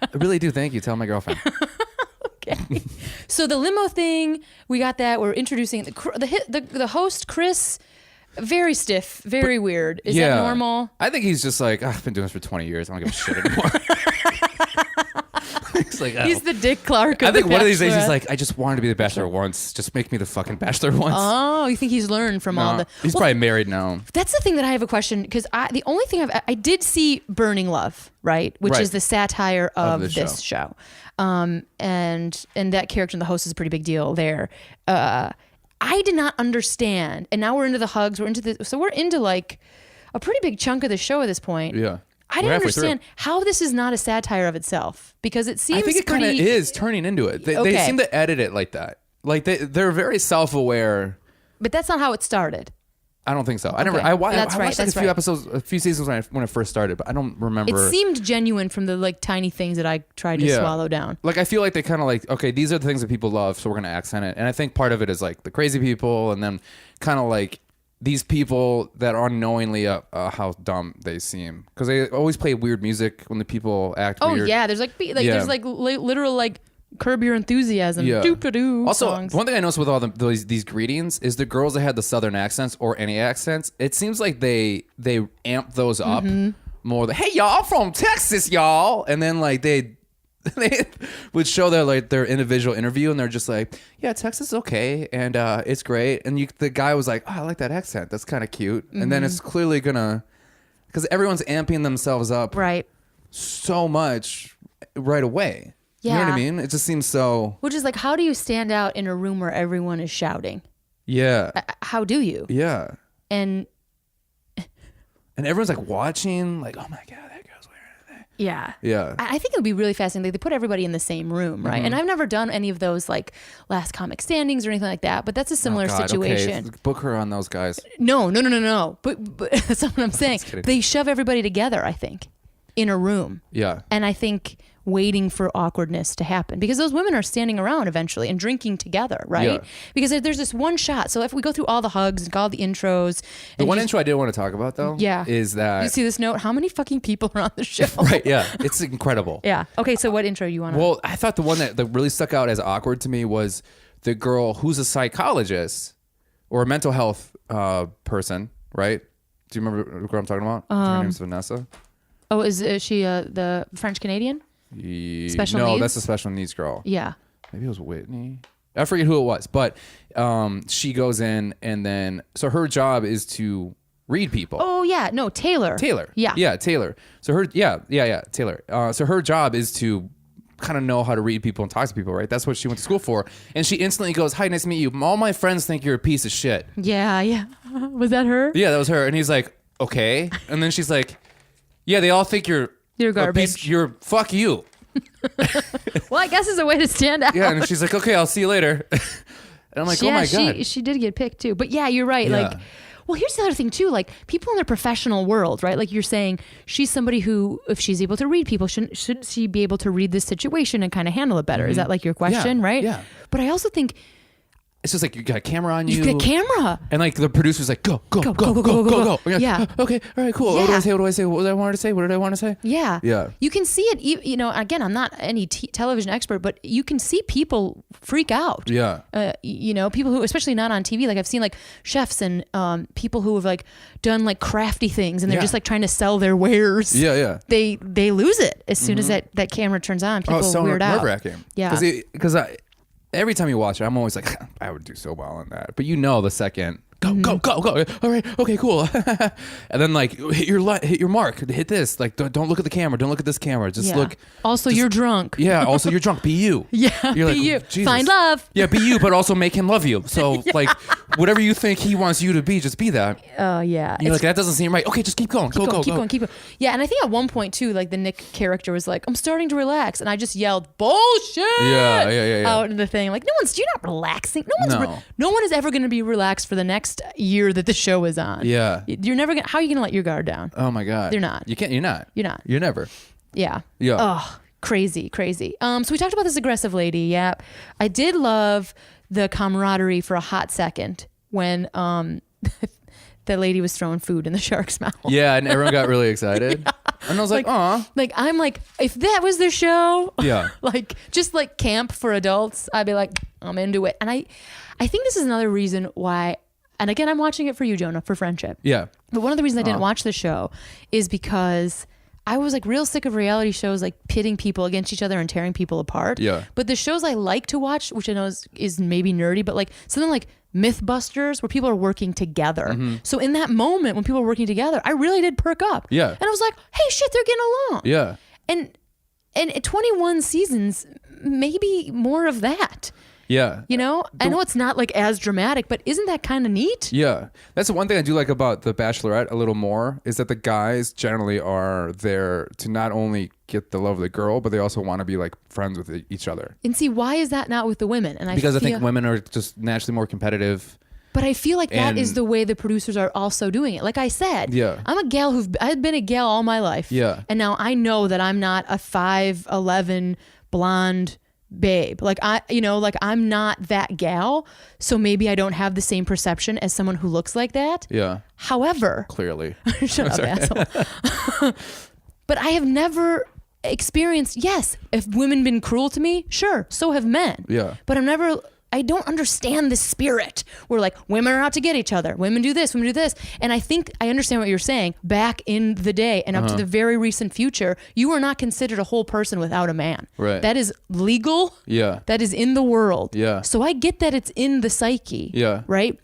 I really do. Thank you. Tell my girlfriend. Okay. So the limo thing, we got that. We're introducing the host, Chris. Very stiff, very weird. Is that normal? I think he's just like, I've been doing this for 20 years. I don't give a shit anymore. He's like, He's the Dick Clark of I think The one of these days he's Bachelorette. like, I just wanted to be the Bachelor once. Just make me the fucking Bachelor once. Oh, you think he's learned from all No, the... he's Well, probably married now. that's the thing that I have a question, because the only thing I did see Burning Love, right? Which Right. is the satire of this this show. And that character in the host is a pretty big deal there. I did not understand, and now we're into the hugs, we're into like a pretty big chunk of the show at this point. Yeah. I We're didn't halfway through. understand how this is not a satire of itself, because it seems I think it kind of pretty- is turning into it. They Okay. seem to edit it like that. Like they're very self-aware. But that's not how it started. I don't think so. I Okay. I watched That's right, like that's a few right. episodes, a few seasons when it first started, but I don't remember. It seemed genuine from the like tiny things that I tried to swallow down. Like I feel like they kind of like, okay, these are the things that people love, so we're gonna accent it. And I think part of it is like the crazy people, and then kind of like these people that are unknowingly how dumb they seem, because they always play weird music when the people act Oh weird. yeah, there's like Yeah. there's like literal like Curb Your Enthusiasm, Yeah. doo-pa-doo Also, songs. one thing I noticed with all these greetings is the girls that had the southern accents or any accents, it seems like they amp those up more. Hey y'all, I'm from Texas, y'all, and then like they would show their individual interview, and they're just like, yeah, Texas is okay, and it's great, and the guy was like, oh, I like that accent, that's kind of cute, and then it's clearly gonna, because everyone's amping themselves up Right. so much right away. You know what Yeah. I mean? It just seems so. Which is like, how do you stand out in a room where everyone is shouting? Yeah. How do you? Yeah. And And everyone's like watching, like, oh my God, that girl's wearing it. yeah. Yeah. I think it would be really fascinating. They put everybody in the same room, right? And I've never done any of those like last comic standings or anything like that, but that's a similar Oh, God, situation. Okay. Book her on those guys. No. But that's not what I'm saying. kidding. They shove everybody together, I think, in a room. Yeah. And I think waiting for awkwardness to happen, because those women are standing around eventually and drinking together, right? Yeah. Because there's this one shot. So if we go through all the hugs and all the intros, The and one just- intro I did want to talk about, though, Yeah. is that. you see this note, how many fucking people are on the show? Right, yeah. It's incredible. Yeah. Okay, so what intro you want to... Well, I thought the one that really stuck out as awkward to me was the girl who's a psychologist or a mental health person, right? Do you remember what I'm talking about? Her name's Vanessa. Oh, is she the French Canadian? Special no, needs? that's the special needs girl. Yeah. Maybe it was Whitney. I forget who it was, but she goes in, and then so her job is to read people. Oh yeah, no, Taylor. Yeah. Taylor. So her Taylor. So her job is to kind of know how to read people and talk to people, right? That's what she went to school for. And she instantly goes, "Hi, nice to meet you. All my friends think you're a piece of shit." Yeah. Was that her? Yeah, that was her. And he's like, "Okay." And then she's like, "Yeah, they all think you're garbage. You're fuck you." Well, I guess it's a way to stand out. Yeah, and she's like, "Okay, I'll see you later." And I'm like, "Oh my God." She did get picked too. But yeah, you're right. Yeah. Like, well, here's the other thing too. Like, people in their professional world, right? Like you're saying, she's somebody who, if she's able to read people, should she be able to read this situation and kind of handle it better? Is that like your question, right? Yeah. But I also think It's just like you got a camera on you. you've got camera. And like the producer's like, go. And you're like, Yeah. Okay. All right, cool. Yeah. What do I say? What did I want to say? What did I want to say? Yeah. Yeah. You can see it, again, I'm not any television expert, but you can see people freak out. Yeah. People who, especially not on TV, like I've seen like chefs and people who have like done like crafty things and they're Yeah. just like trying to sell their wares. Yeah. They lose it as soon as that camera turns on. People it's so weird out. nerve-wracking. Yeah. Because every time you watch it, I'm always like, I would do so well on that. But the second, Go, go, go, go. All right. Okay, cool. And then like hit your mark. Hit this. Like don't look at the camera. Don't look at this camera. Just look. Also, you're drunk. Yeah. Also, you're drunk. Be you. Yeah. You're Be like, you. Jesus. Find love. Yeah. Be you, but also make him love you. So like whatever you think he wants you to be, just be that. Oh yeah. You're like, that doesn't seem right. Okay, just keep going. Go, keep going. Yeah, and I think at one point too, like the Nick character was like, "I'm starting to relax," and I just yelled, "Bullshit!" Yeah. out in the thing. Like, you're not relaxing. No. No one is ever going to be relaxed for the next year that the show is on. Yeah. You're never gonna. How are you gonna let your guard down? Oh my God. You're not. You can't. You're not. You're not. You're never. Yeah. Yeah. Oh, crazy. So we talked about this aggressive lady. Yeah. I did love the camaraderie for a hot second when the lady was throwing food in the shark's mouth. Yeah, and everyone got really excited. Yeah. And I was like, aw. Like, I'm like, if that was the show, yeah, like just like camp for adults, I'd be like, I'm into it. And I think this is another reason why, and again, I'm watching it for you, Jonah, for friendship. Yeah. But one of the reasons I didn't watch the show is because I was like real sick of reality shows like pitting people against each other and tearing people apart. Yeah. But the shows I like to watch, which I know is maybe nerdy, but like something like Mythbusters where people are working together. Mm-hmm. So in that moment when people are working together, I really did perk up. Yeah. And I was like, hey, shit, they're getting along. Yeah. And 21 seasons, maybe more of that. Yeah. You know, I know it's not like as dramatic, but isn't that kind of neat? Yeah. That's the one thing I do like about The Bachelorette a little more is that the guys generally are there to not only get the love of the girl, but they also want to be like friends with each other. And see, why is that not with the women? And I think women are just naturally more competitive. But I feel like that is the way the producers are also doing it. Like I said, yeah. I'm a gal I've been a gal all my life. Yeah. And now I know that I'm not a 5'11" blonde babe. Like I'm not that gal. So maybe I don't have the same perception as someone who looks like that. Yeah. However, clearly. Shut up, asshole. But I have never experienced, yes, if women been cruel to me, sure, so have men. Yeah. But I don't understand the spirit where like women are out to get each other. Women do this, women do this. And I think I understand what you're saying. Back in the day and up to the very recent future, you are not considered a whole person without a man. Right. That is legal. Yeah. That is in the world. Yeah. So I get that it's in the psyche. Yeah. Right?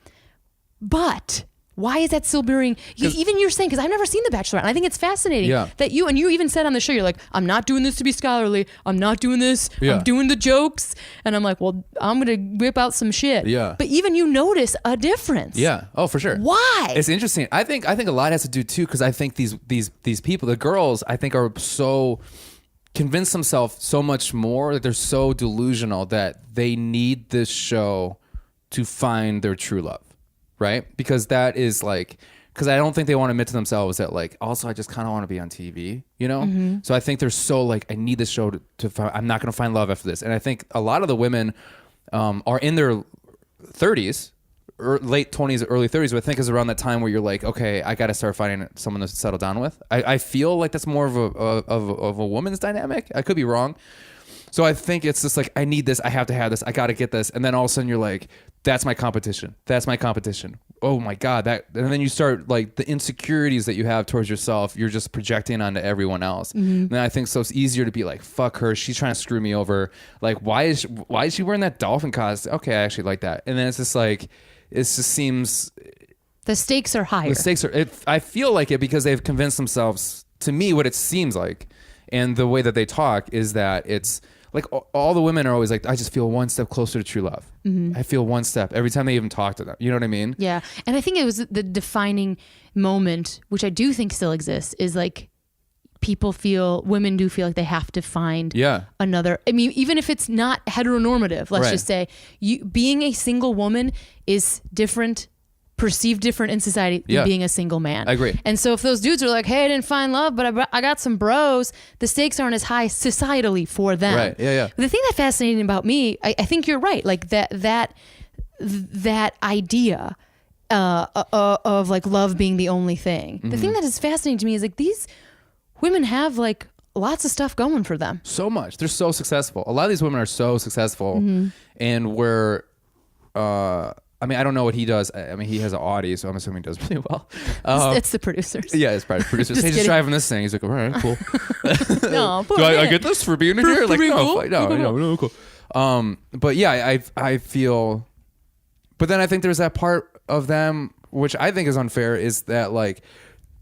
But why is that still being, even you're saying, because I've never seen The Bachelor, and I think it's fascinating that you even said on the show, you're like, I'm not doing this to be scholarly. I'm not doing this. Yeah. I'm doing the jokes. And I'm like, well, I'm going to whip out some shit. Yeah. But even you notice a difference. Yeah. Oh, for sure. Why? It's interesting. I think a lot has to do too, because I think these people, the girls, I think are so convinced themselves so much more that they're so delusional that they need this show to find their true love. Right? Because that is like, because I don't think they want to admit to themselves that like, also I just kind of want to be on TV, you know? Mm-hmm. So I think they're so like, I need this show to find, I'm not going to find love after this. And I think a lot of the women are in their 30s, or late 20s, early 30s, but I think is around that time where you're like, okay, I got to start finding someone to settle down with. I feel like that's more of a woman's dynamic. I could be wrong. So I think it's just like, I need this. I have to have this. I got to get this. And then all of a sudden you're like, that's my competition. That's my competition. Oh my God. And then you start like the insecurities that you have towards yourself, you're just projecting onto everyone else. Mm-hmm. And I think so it's easier to be like, fuck her. She's trying to screw me over. Like, why is she wearing that dolphin costume? Okay. I actually like that. And then it's just like, it just seems. The stakes are higher. I feel like it because they've convinced themselves, to me, what it seems like. And the way that they talk is that it's, like all the women are always like, I just feel one step closer to true love. Mm-hmm. I feel one step every time they even talk to them. You know what I mean? Yeah. And I think it was the defining moment, which I do think still exists, is like women do feel like they have to find another. I mean, even if it's not heteronormative, let's just say being a single woman is perceived different in society than being a single man. I agree. And so if those dudes are like, hey, I didn't find love, but I got some bros, the stakes aren't as high societally for them. Right. Yeah. But the thing that's fascinating about me, I think you're right. Like that idea of like love being the only thing. Mm-hmm. The thing that is fascinating to me is like these women have like lots of stuff going for them. So much. They're so successful. A lot of these women are so successful, and I mean, I don't know what he does. I mean, he has an Audi, so I'm assuming he does really well. It's the producers. Yeah, it's probably producers. Hey, just driving this thing. He's like, all right, cool. No, do I get this for being in here? Like, no, cool. But yeah, I feel. But then I think there's that part of them, which I think is unfair, is that like,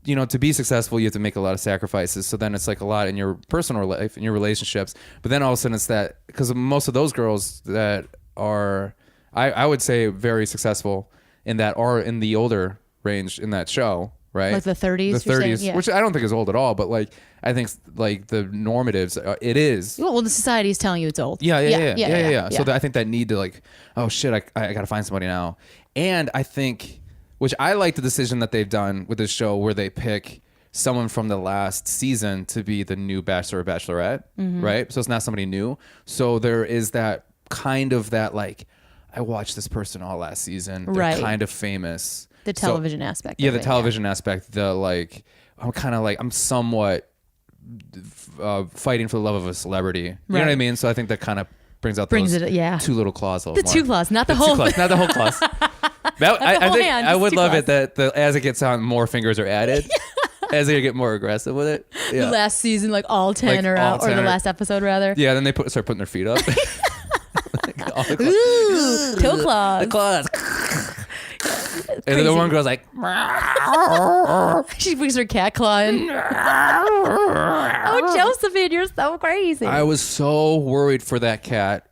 you know, to be successful, you have to make a lot of sacrifices. So then it's like a lot in your personal life, in your relationships. But then all of a sudden it's that, because most of those girls that are, I would say, very successful in that are in the older range in that show, right? Like the 30s? The 30s, which I don't think is old at all, but like, I think like the normatives, it is. Well, the society is telling you it's old. Yeah. So I think that need to like, oh shit, I got to find somebody now. And I think, which I like the decision that they've done with this show where they pick someone from the last season to be the new Bachelor or Bachelorette, right? So it's not somebody new. So there is that kind of that like, I watched this person all last season. They're kind of famous. The television aspect. Yeah, the television aspect. The like, I'm somewhat fighting for the love of a celebrity. You know what I mean? So I think that kind of brings those two little claws a little more. Two claws, not the whole claws, not the whole claws. I would love it that as it gets on, more fingers are added. As they get more aggressive with it. Yeah. The last season, like all 10 are out, or the last episode rather. Yeah, then they start putting their feet up. Ooh, toe claws. The claws. And then the one girl's like, she brings her cat claw in. Oh, Josephine, you're so crazy. I was so worried for that cat.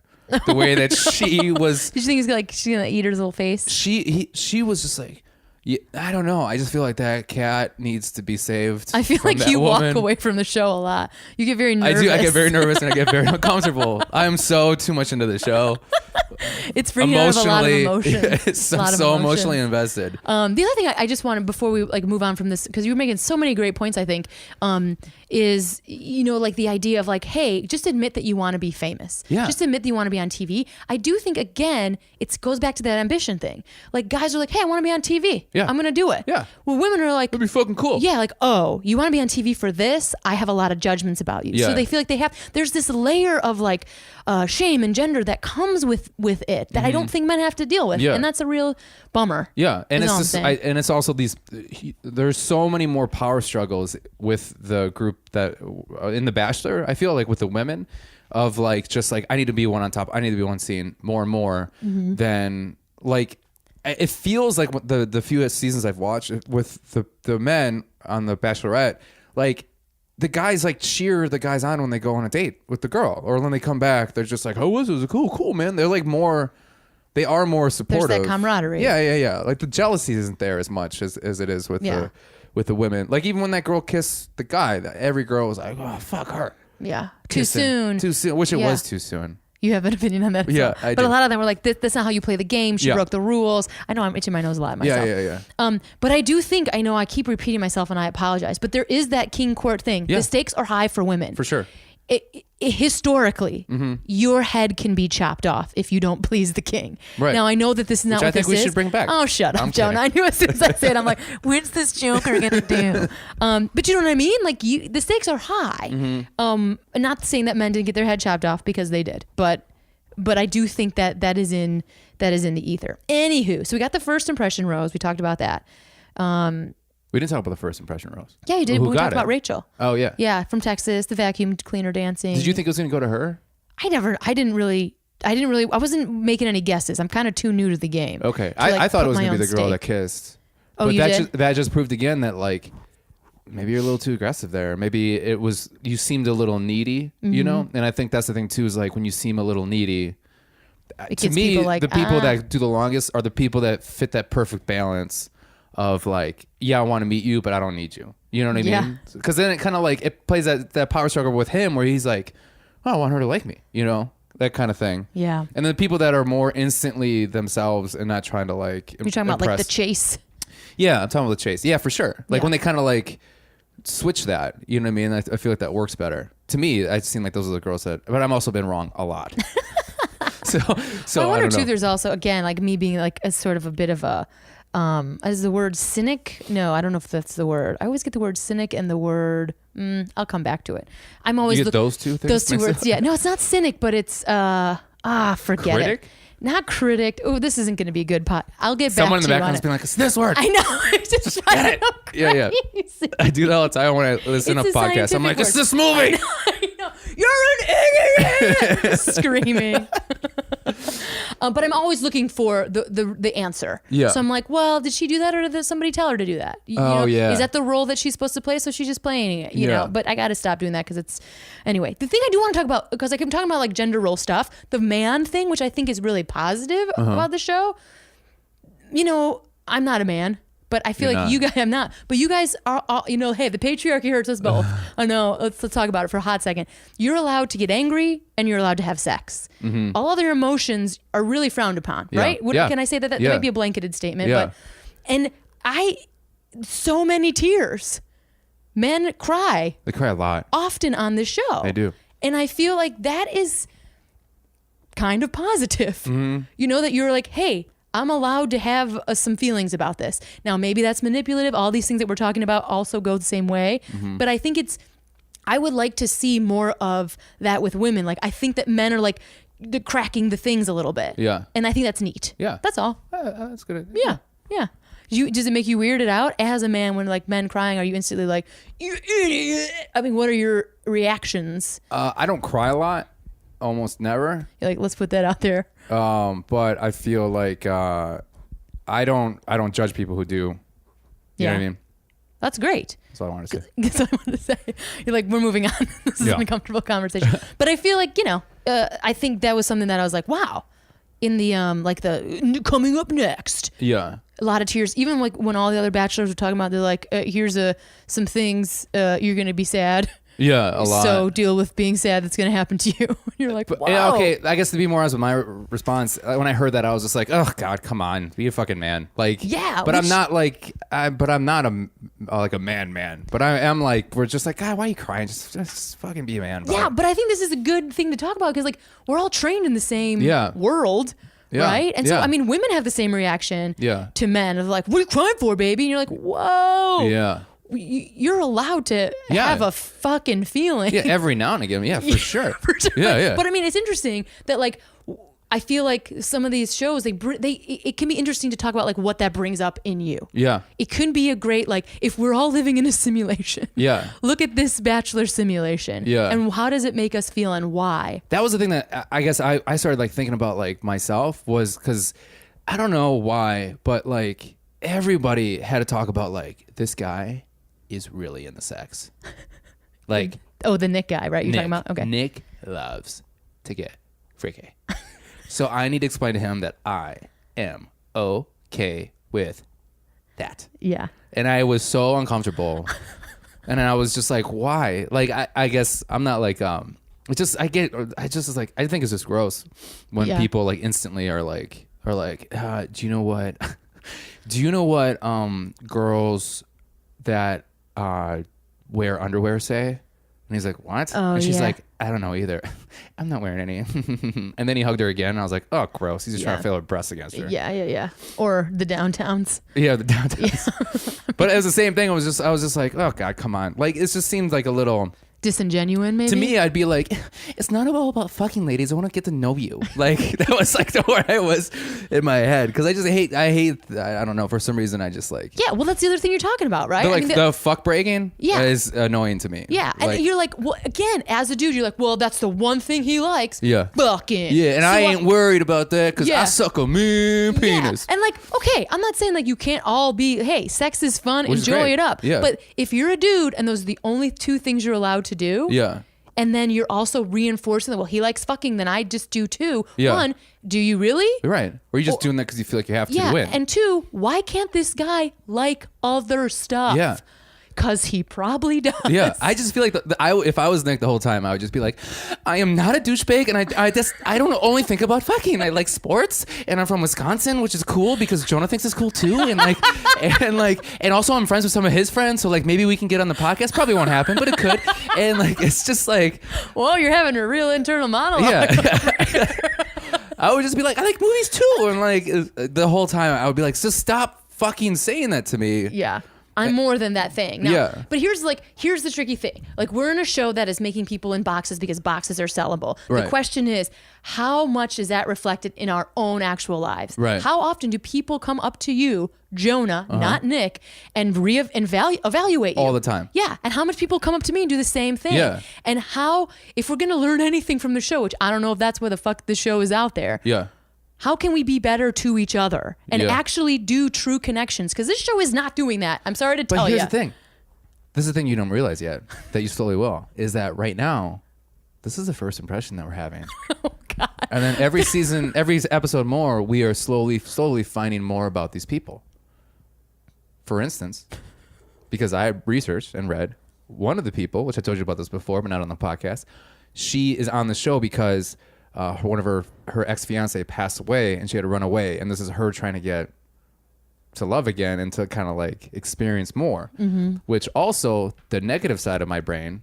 The way that she was. Did you think she's gonna eat her little face? She was just like, yeah, I don't know. I just feel like that cat needs to be saved. I feel like you walk away from the show a lot. You get very nervous. I do. I get very nervous and I get very uncomfortable. I'm so too much into the show. It's bringing out a lot of emotion. I'm so emotionally invested. The other thing I just wanted, before we like move on from this, because you were making so many great points, I think, is, you know, like the idea of like, hey, just admit that you want to be famous. Yeah. Just admit that you want to be on TV. I do think, again, it goes back to that ambition thing. Like guys are like, hey, I want to be on TV. Yeah. I'm going to do it. Yeah. Well, women are like, it'd be fucking cool. Yeah. Like, oh, you want to be on TV for this? I have a lot of judgments about you. Yeah. So they feel like there's this layer of like shame and gender that comes with it that I don't think men have to deal with. Yeah. And that's a real bummer. Yeah. And it's just, and it's also there's so many more power struggles with the group that in The Bachelor, I feel like with the women of like, just like, I need to be one on top. I need to be one seen more and more than like, it feels like the few seasons I've watched with the men on The Bachelorette, like the guys like cheer the guys on when they go on a date with the girl, or when they come back, they're just like, "Oh, this was cool, man." They're like they are more supportive. There's that camaraderie. Yeah. Like the jealousy isn't there as much as it is with the women. Like even when that girl kissed the guy, every girl was like, "Oh, fuck her." Yeah. Too soon, which it was too soon. You have an opinion on that? Yeah, I do. But a lot of them were like, that's not how you play the game. She broke the rules. I know I'm itching my nose a lot myself. Yeah. But I do think, I know I keep repeating myself and I apologize, but there is that king court thing. Yeah. The stakes are high for women. For sure. Historically, your head can be chopped off if you don't please the king. Right. Now, I know that this is not what this is. I think we should bring back. Oh, shut up, Jonah. I knew as soon as I said it, I'm like, what's this Joker going to do? But you know what I mean? Like, the stakes are high. Not saying that men didn't get their head chopped off, because they did. But I do think that is in the ether. Anywho, so we got the first impression rose. We talked about that. We didn't talk about the first impression rose. Yeah, you did. We talked about Rachel. Oh, yeah. Yeah, from Texas, the vacuum cleaner dancing. Did you think it was going to go to her? I wasn't making any guesses. I'm kind of too new to the game. Okay. I thought it was going to be the girl that kissed. Oh, but you did? That just proved again that, like, maybe you're a little too aggressive there. Maybe you seemed a little needy, you know? And I think that's the thing, too, is like when you seem a little needy, to me, the people that do the longest are the people that fit that perfect balance of like, yeah, I want to meet you, but I don't need you. You know what I mean? Because then it kind of like, it plays that power struggle with him where he's like, oh, I want her to like me, you know? That kind of thing. Yeah. And then the people that are more instantly themselves and not trying to like You're talking about like the chase? Yeah, I'm talking about the chase. Yeah, for sure. Like when they kind of like switch that, you know what I mean? I feel like that works better. To me, it seem like those are the girls that, but I've also been wrong a lot. So I wonder too, there's also, again, like me being like a sort of a bit of a, is the word cynic? No, I don't know if that's the word. I always get the word cynic and the word, I'll come back to it. I'm always you get those two things. Those two words. Yeah. No, it's not cynic, but it's, forget critic? it. Not critic. Oh, this isn't going to be a good pot. I'll get Someone back to you. Someone in the background's being like, it's this word. I know. I'm just trying to Yeah. I do that all the time when I listen to podcasts. I'm like, it's this movie. I know. You're an idiot. Screaming. But I'm always looking for the answer. Yeah. So I'm like, well, did she do that, or did somebody tell her to do that? Yeah. Is that the role that she's supposed to play? So she's just playing it, you Yeah. know. But I got to stop doing that because it's anyway. The thing I do want to talk about, because like I'm talking about like gender role stuff, the man thing, which I think is really positive about the show. You know, I'm not a man. But I feel You're like not. you guys, I'm not. But you guys are, all, you know, hey, the patriarchy hurts us both. I know. Let's talk about it for a hot second. You're allowed to get angry and you're allowed to have sex. All other emotions are really frowned upon, Yeah. right? What, Yeah. Can I say that? That Yeah. might be a blanketed statement. Yeah. But so many tears. Men cry They cry a lot. often on this show. They do. And I feel like that is kind of positive. You know, that you're like, hey, I'm allowed to have some feelings about this. Now, maybe that's manipulative. All these things that we're talking about also go the same way. But I think I would like to see more of that with women. Like, I think that men are like cracking the things a little bit. Yeah. And I think that's neat. Yeah. That's all. That's good. Yeah. Yeah. Does it make you weirded out as a man when like men crying? Are you instantly like, you idiot? I mean, what are your reactions? I don't cry a lot. Almost never. You're like, let's put that out there. But I feel like I don't judge people who do. You know what I mean? That's great. That's all I want to say. That's what I wanted to say. You're like, we're moving on. This is Yeah. an uncomfortable conversation. But I feel like, you know, I think that was something that I was like, wow. In the like the coming up next, Yeah. a lot of tears. Even like when all the other bachelors were talking about, they're like, here's some things you're gonna be sad. Yeah, a lot. So deal with being sad that's gonna happen to you. You're like, wow. Yeah, okay, I guess to be more honest with my response, when I heard that, I was just like, oh God, come on, be a fucking man. Like, Yeah, but I'm which- not like, I'm not like a man. But I am like, we're just like, God, why are you crying? Just fucking be a man. Bro. Yeah, but I think this is a good thing to talk about because like we're all trained in the same Yeah. world. Yeah. Right? And so, Yeah. I mean, women have the same reaction Yeah. to men of like, what are you crying for, baby? And you're like, whoa. Yeah. You're allowed to Yeah. have a fucking feeling. Yeah, every now and again. Yeah, for sure. For sure. Yeah. But I mean, it's interesting that like I feel like some of these shows it can be interesting to talk about like what that brings up in you. Yeah. It could be a great like if we're all living in a simulation. Yeah. Look at this Bachelor simulation. Yeah. And how does it make us feel and why? That was the thing that I guess I started like thinking about like myself was because I don't know why, but like everybody had to talk about like this guy is really into sex. Like Oh, the Nick guy, right? You're Nick, talking about okay. Nick loves to get freaky. So I need to explain to him that I am okay with that. Yeah. And I was so uncomfortable. And I was just like, why? Like, I guess I'm not like, it just, I just was like, I think it's just gross when Yeah. people like instantly are like, do you know what? Do you know what girls that wear underwear say? And he's like, what? Oh, and she's yeah. like, I don't know either. I'm not wearing any. And then he hugged her again. And I was like, oh, gross. He's just trying to feel her breasts against her. Yeah. Or the downtowns. Yeah, the downtown. But it was the same thing. I was just like, oh God, come on. Like it just seemed like a little. Disingenuine, maybe. To me, I'd be like, it's not all about fucking ladies. I want to get to know you. Like that was like where I was in my head because I don't know, for some reason I just like. Yeah, well, that's the other thing you're talking about, right? Like the fuck breaking Yeah. is annoying to me. Yeah, and Like, you're like, well, again, as a dude, you're like, well, that's the one thing he likes. Yeah. Fucking. yeah, and So I ain't worried about that because Yeah. I suck a mean penis. Yeah. And like, okay, I'm not saying like you can't all be, hey, sex is fun, Which is enjoy great. it up. Yeah. But if you're a dude and those are the only two things you're allowed to do, Yeah. and then you're also reinforcing that, well, he likes fucking, then I just do too. Yeah. One, do you really? You're right. Or are you just doing that because you feel like you have to Yeah. win? And two, why can't this guy like other stuff? Yeah. Because he probably does. Yeah, I just feel like if I was Nick the whole time, I would just be like, I am not a douchebag, and I don't only think about fucking. I like sports, and I'm from Wisconsin, which is cool because Jonah thinks it's cool too, and also I'm friends with some of his friends, so like maybe we can get on the podcast. Probably won't happen, but it could. And like it's just like, Well, you're having a real internal monologue. yeah. I would just be like, I like movies too, and like the whole time I would be like, just stop fucking saying that to me. Yeah. I'm more than that thing. Now, Yeah. But here's the tricky thing. Like we're in a show that is making people in boxes because boxes are sellable. Right. The question is, how much is that reflected in our own actual lives? Right. How often do people come up to you, Jonah, not Nick, and evaluate you? All the time. Yeah. And how much people come up to me and do the same thing? Yeah. And how, if we're going to learn anything from the show, which I don't know if that's where the fuck the show is out there, Yeah. How can we be better to each other and actually do true connections? Because this show is not doing that. I'm sorry to tell you. But here's the thing. This is the thing you don't realize yet, that you slowly will, is that right now, this is the first impression that we're having. Oh, God. And then every season, every episode more, we are slowly finding more about these people. For instance, because I researched and read, one of the people, which I told you about this before, but not on the podcast, she is on the show because one of her ex-fiance passed away and she had to run away. And this is her trying to get to love again and to kind of like experience more, which also the negative side of my brain,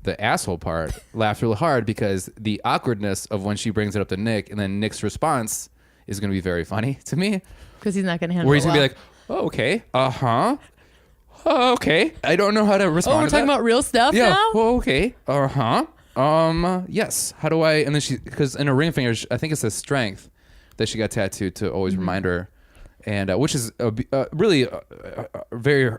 the asshole part, laughed really hard because the awkwardness of when she brings it up to Nick and then Nick's response is going to be very funny to me. Because he's not going to handle it. Where he's going to be like, oh, okay, uh-huh. Oh, okay. I don't know how to respond we're to talking that. about real stuff now? Oh, okay. Uh-huh. Yes. How do I? And then because in her ring finger, I think it's a strength that she got tattooed to always remind her, and which is really a very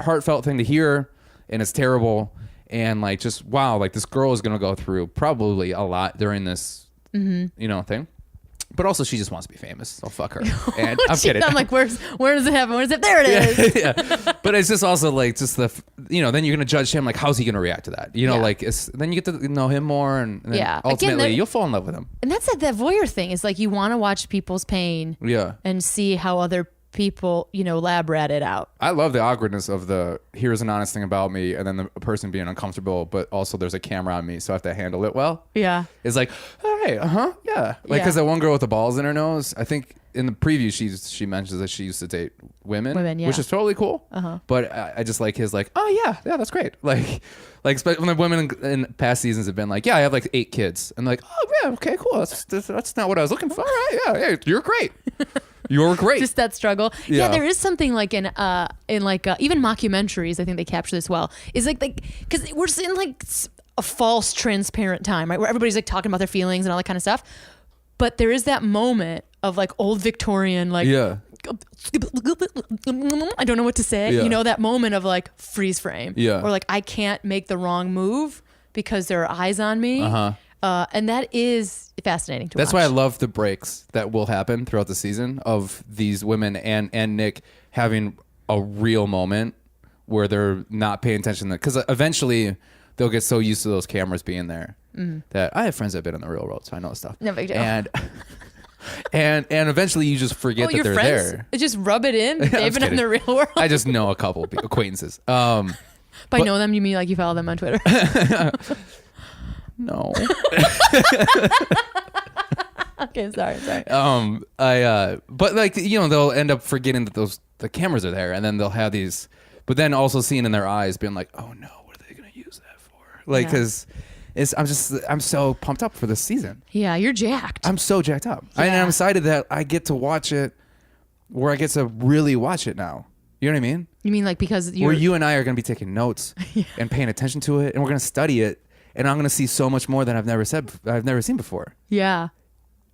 heartfelt thing to hear, and it's terrible, and like just wow, like this girl is gonna go through probably a lot during this, thing. But also, she just wants to be famous. So fuck her. And I'm kidding. I'm like, where does it happen? Where is it? There it is. Yeah. But it's just also like then you're gonna judge him. Like, how's he gonna react to that? Then you get to know him more, and then ultimately you'll fall in love with him. And that's that voyeur thing. Is like you want to watch people's pain. Yeah. And see how other people, lab rat it out. I love the awkwardness of here's an honest thing about me, and then the person being uncomfortable, but also there's a camera on me, so I have to handle it well. Yeah. It's like, all right, yeah. Like, because that one girl with the balls in her nose, I think in the preview she mentions that she used to date women, yeah. which is totally cool. But I just like his like, oh yeah, that's great. Like when the women in past seasons have been like, yeah, I have like 8 kids, and like, oh yeah, okay, cool. That's not what I was looking for. All right, yeah, you're great. You're great. Just that struggle. Yeah, there is something like in even mockumentaries, I think they capture this well. Is like because we're in like a false transparent time, right? Where everybody's like talking about their feelings and all that kind of stuff. But there is that moment of like old Victorian, like, I don't know what to say. Yeah. That moment of like freeze frame. Yeah. Or like I can't make the wrong move because there are eyes on me. And that is fascinating to watch. That's why I love the breaks that will happen throughout the season of these women and Nick having a real moment where they're not paying attention. Because eventually they'll get so used to those cameras being there that I have friends that have been in the real world, so I know stuff. No big deal. And eventually you just forget that they're friends, there. Just rub it in. They've been in the real world. I just know a couple acquaintances. By know them, you mean like you follow them on Twitter? No. Okay, sorry. But like they'll end up forgetting that the cameras are there, and then they'll have these, but then also seeing in their eyes, being like, oh no, what are they gonna use that for? Like, because I'm so pumped up for this season. Yeah, you're jacked. I'm so jacked up, and I'm excited that I get to watch it, where I get to really watch it now. You know what I mean? You mean like because where you and I are gonna be taking notes and paying attention to it, and we're gonna study it. And I'm going to see so much more than I've never seen before. Yeah.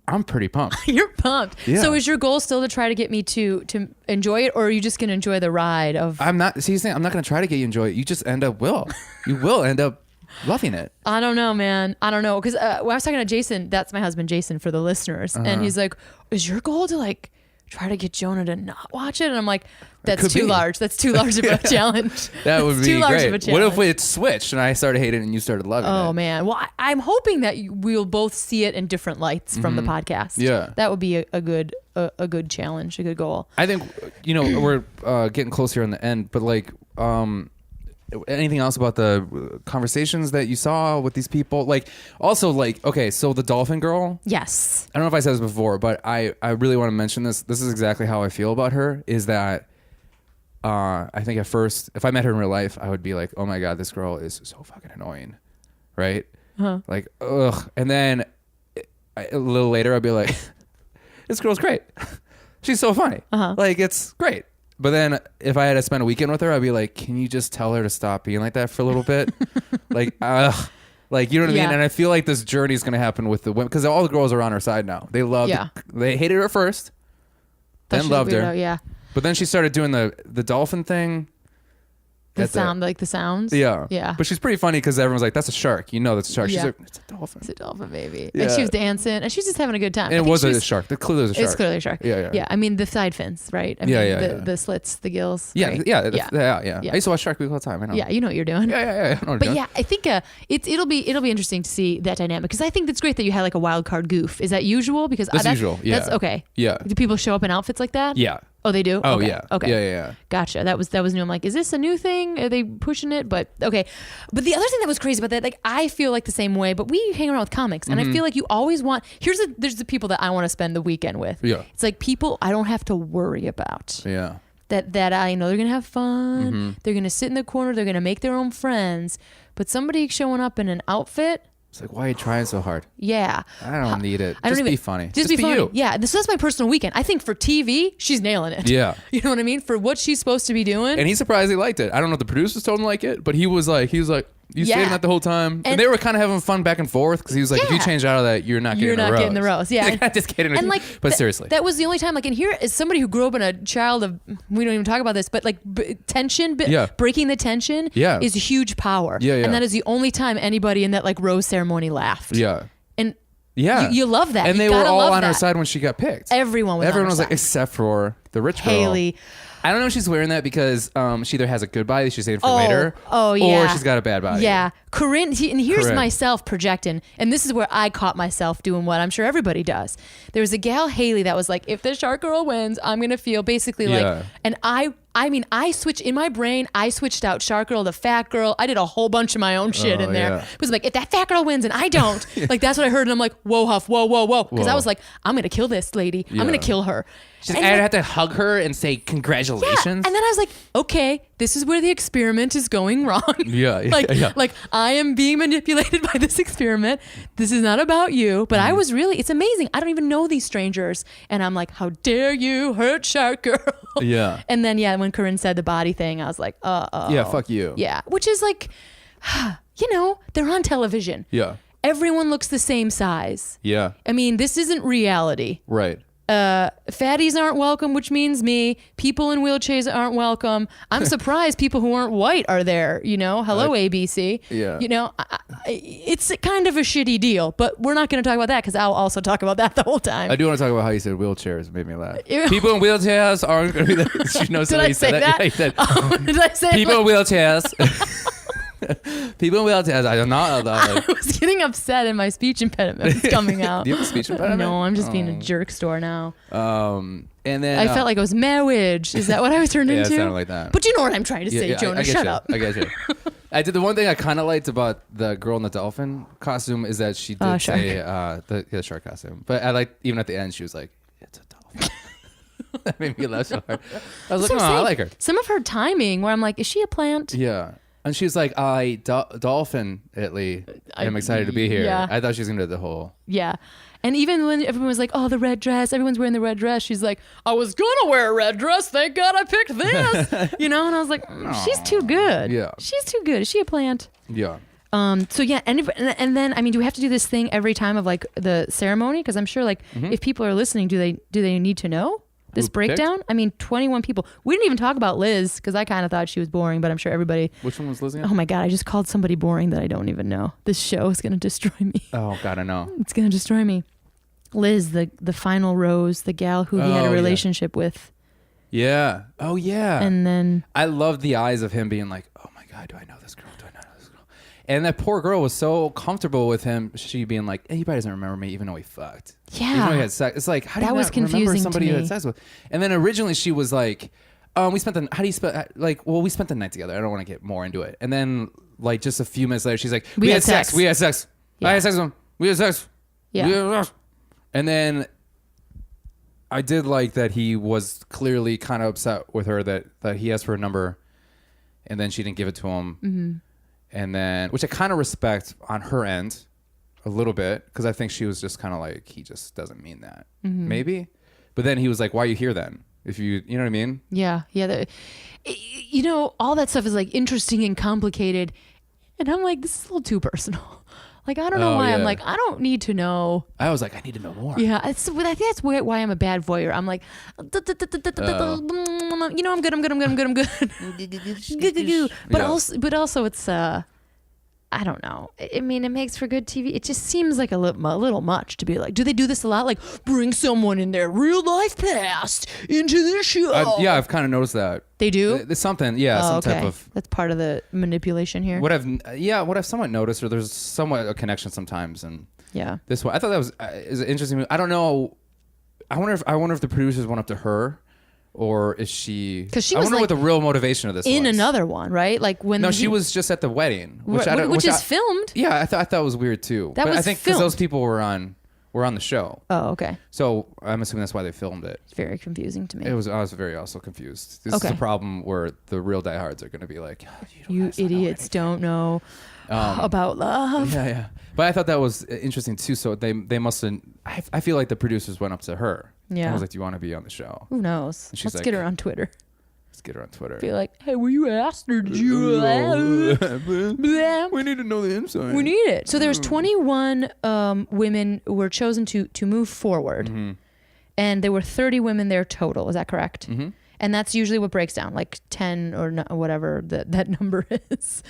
I'm pretty pumped. You're pumped. Yeah. So is your goal still to try to get me to enjoy it, or are you just going to enjoy the ride of... I'm not going to try to get you to enjoy it. You just end up You will end up loving it. I don't know, man. I don't know. Because when I was talking to Jason, that's my husband, Jason, for the listeners. And he's like, is your goal to like try to get Jonah to not watch it? And I'm like, that's too large. That's too large of a challenge. That would be too large great. Of a challenge. What if it switched and I started hating it and you started loving it? Oh man. Well, I'm hoping that we'll both see it in different lights from the podcast. Yeah. That would be a good challenge, a good goal. I think we're getting close here on the end, but like anything else about the conversations that you saw with these people? Like, also, like, okay, so the dolphin girl. Yes. I don't know if I said this before, but I really want to mention this. This is exactly how I feel about her, is that I think at first, if I met her in real life, I would be like, oh my God, this girl is so fucking annoying. Right? Like, ugh. And then a little later, I'd be like, this girl's great. She's so funny. Like, it's great. But then if I had to spend a weekend with her, I'd be like, can you just tell her to stop being like that for a little bit? Like, like, you know what I mean? And I feel like this journey is going to happen with the women, because all the girls are on her side now. They loved, they hated her first, then loved her. Yeah. But then she started doing the dolphin thing. The sound, like the sounds. Yeah. Yeah. But she's pretty funny because everyone's like, that's a shark. You know that's a shark. She's Yeah. like, it's a dolphin. It's a dolphin, baby. Yeah. And she was dancing, and she was just having a good time. And I it think was she a shark. Clearly was a shark. It's clearly a shark. Yeah. Yeah. I mean, the side fins, right? I Yeah, mean, the slits, the gills. Yeah, right? yeah. I used to watch Shark Week all the time. I know. Yeah, you know what you're doing. Yeah. I know what I'm But doing. yeah, I think it'll be interesting to see that dynamic, because I think that's great that you had like a wild card goof. Is that usual? Because That's usual. Yeah. That's okay. Yeah. Do people show up in outfits like that? Yeah. Oh, they do? Oh, okay. yeah. Okay. Yeah. Gotcha. That was new. I'm like, is this a new thing? Are they pushing it? But okay. But the other thing that was crazy about that, like, I feel like the same way, but we hang around with comics, and I feel like you always want, there's the people that I want to spend the weekend with. Yeah. It's like people I don't have to worry about. Yeah. That I know they're gonna have fun. They're gonna sit in the corner. They're gonna make their own friends. But somebody showing up in an outfit, It's like, why are you trying so hard? yeah, I don't need it. I don't Just even, be funny. Just be funny. you. Yeah, that's my personal weekend. I think for TV, she's nailing it. Yeah. You know what I mean? For what she's supposed to be doing. And he surprisingly liked it. I don't know if the producers told him to like it, but he was like, you Yeah. stayed in that the whole time. And they were kind of having fun back and forth because he was like, if you Yeah. change out of that, you're not getting the rose. Yeah. Just kidding. And like, but seriously. that was the only time. Like, and here is somebody who grew up in a child of, we don't even talk about this, but like tension, breaking the tension is huge power. Yeah. And that is the only time anybody in that like rose ceremony laughed. Yeah. And yeah. you love that. And You they were gotta all love on her that. side when she got picked. Everyone was on her like, side. except for the rich girl. Haley. I don't know if she's wearing that because she either has a good body she's saving for later, Oh, yeah. or she's got a bad body. Yeah. Corinne, and here's Corinne. myself projecting, and this is where I caught myself doing what I'm sure everybody does. There was a gal, Haley, that was like, if the shark girl wins, I'm going to feel basically like, and I mean, I switched in my brain. I switched out Shark Girl to Fat Girl. I did a whole bunch of my own shit in there. Yeah. It was like, if that Fat Girl wins and I don't, like that's what I heard, and I'm like, whoa, Huff, whoa, because I was like, I'm gonna kill this lady. I'm gonna kill her. She's And like, I'd like, have to hug her and say congratulations. yeah. And then I was like, okay, this is where the experiment is going wrong. Yeah. Like I am being manipulated by this experiment. This is not about you. But I was really, it's amazing. I don't even know these strangers. And I'm like, how dare you hurt Shark Girl? Yeah. And then, when Corinne said the body thing, I was like, Yeah, fuck you. Yeah. Which is like, they're on television. Yeah. Everyone looks the same size. Yeah. I mean, this isn't reality. Right. Fatties aren't welcome, which means me. People in wheelchairs aren't welcome. I'm surprised people who aren't white are there. Hello, ABC. Yeah. It's kind of a shitty deal, but we're not going to talk about that because I'll also talk about that the whole time. I do want to talk about how you said wheelchairs. It made me laugh. People in wheelchairs aren't going to be there. Did I say that? Yeah, you said, Did I say people in wheelchairs. People in wheelchairs. I don't know. I was getting upset and my speech impediment was coming out. Do you have a speech impediment? No, I'm just being a jerk store now. And then I felt like it was marriage. Is that what I was turned into? Yeah, it sounded like that. But you know what I'm trying to say, Jonah. Shut up. I get you. I did the one thing I kind of liked about the girl in the dolphin costume is that she did say the shark costume. But I liked even at the end she was like, "It's a dolphin." That made me laugh so hard. I was like, "Oh, I like her." Some of her timing, where I'm like, "Is she a plant?" Yeah. And she was like, dolphin, Italy. I'm excited to be here. Yeah. I thought she was going to do the whole. Yeah. And even when everyone was like, oh, the red dress, everyone's wearing the red dress, she's like, I was going to wear a red dress. Thank God I picked this. And I was like, she's too good. Yeah. She's too good. Is she a plant? Yeah. So yeah, and then I mean, do we have to do this thing every time of like the ceremony? Because I'm sure like if people are listening, do they need to know this Who breakdown? picked? I mean, 21 people. We didn't even talk about Liz because I kind of thought she was boring, but I'm sure everybody. Which one was Liz again? Oh my God, I just called somebody boring that I don't even know. This show is gonna destroy me. Oh God, I know. It's gonna destroy me. Liz, the final rose, the gal who he had a relationship with. Yeah. Oh yeah. And then I loved the eyes of him being like, oh my God, do I know this girl? Do I know this girl? And that poor girl was so comfortable with him. She being like, he probably doesn't remember me, even though we fucked. Yeah. Even though he had sex. It's like, how do That you was not remember confusing somebody to you me. had sex with? And then originally she was like, we spent the, how do you spell, like, well, we spent the night together. I don't want to get more into it. And then like just a few minutes later, she's like, we had sex. We had sex. Yeah. I had sex with him. We had sex. Yeah. We had sex. And then I did like that he was clearly kind of upset with her that he asked for a number and then she didn't give it to him. Mm-hmm. And then, which I kind of respect on her end a little bit because I think she was just kind of like, he just doesn't mean that. Mm-hmm. Maybe. But then he was like, why are you here then? If you know what I mean? Yeah. Yeah. All that stuff is like interesting and complicated. And I'm like, this is a little too personal. Like, I don't know Oh, why. I'm yeah. like, I don't need to know. I was like, I need to know more. Yeah, I think that's why I'm a bad voyeur. I'm like, I'm good. But also, it's I don't know. I mean, it makes for good TV. It just seems like a little much to be like, do they do this a lot? Like, bring someone in their real life past into the show. Yeah, I've kind of noticed that. They do? There's something, yeah, some type of. That's part of the manipulation here. What I've somewhat noticed, or there's somewhat a connection sometimes, and Yeah. this one I thought that was is an interesting. I don't know. I wonder if the producers went up to her, or is she? Because she I was wonder like what the real motivation of this in was. another one, right? Like when No, she was just at the wedding, which is filmed. Yeah, I thought was weird too. That but was I think because filmed. those people were on the show, Oh, okay. so I'm assuming that's why they filmed it. It's very confusing to me. I was very also confused. This is Okay. the problem where the real diehards are going to be like, oh, You guys don't know idiots anything." don't know about love. Yeah. But I thought that was interesting too. So they must have. I feel like the producers went up to her. Yeah. I was like, "Do you want to be on the show?" Who knows? she's Let's like- get her on Twitter. Let's get her on Twitter. Be like, hey, were you asked or did you? We need to know the inside. We need it. So there's 21 women who were chosen to move forward, Mm-hmm. and there were 30 women there total. Is that correct? Mm-hmm. And that's usually what breaks down, like 10 or whatever that number is.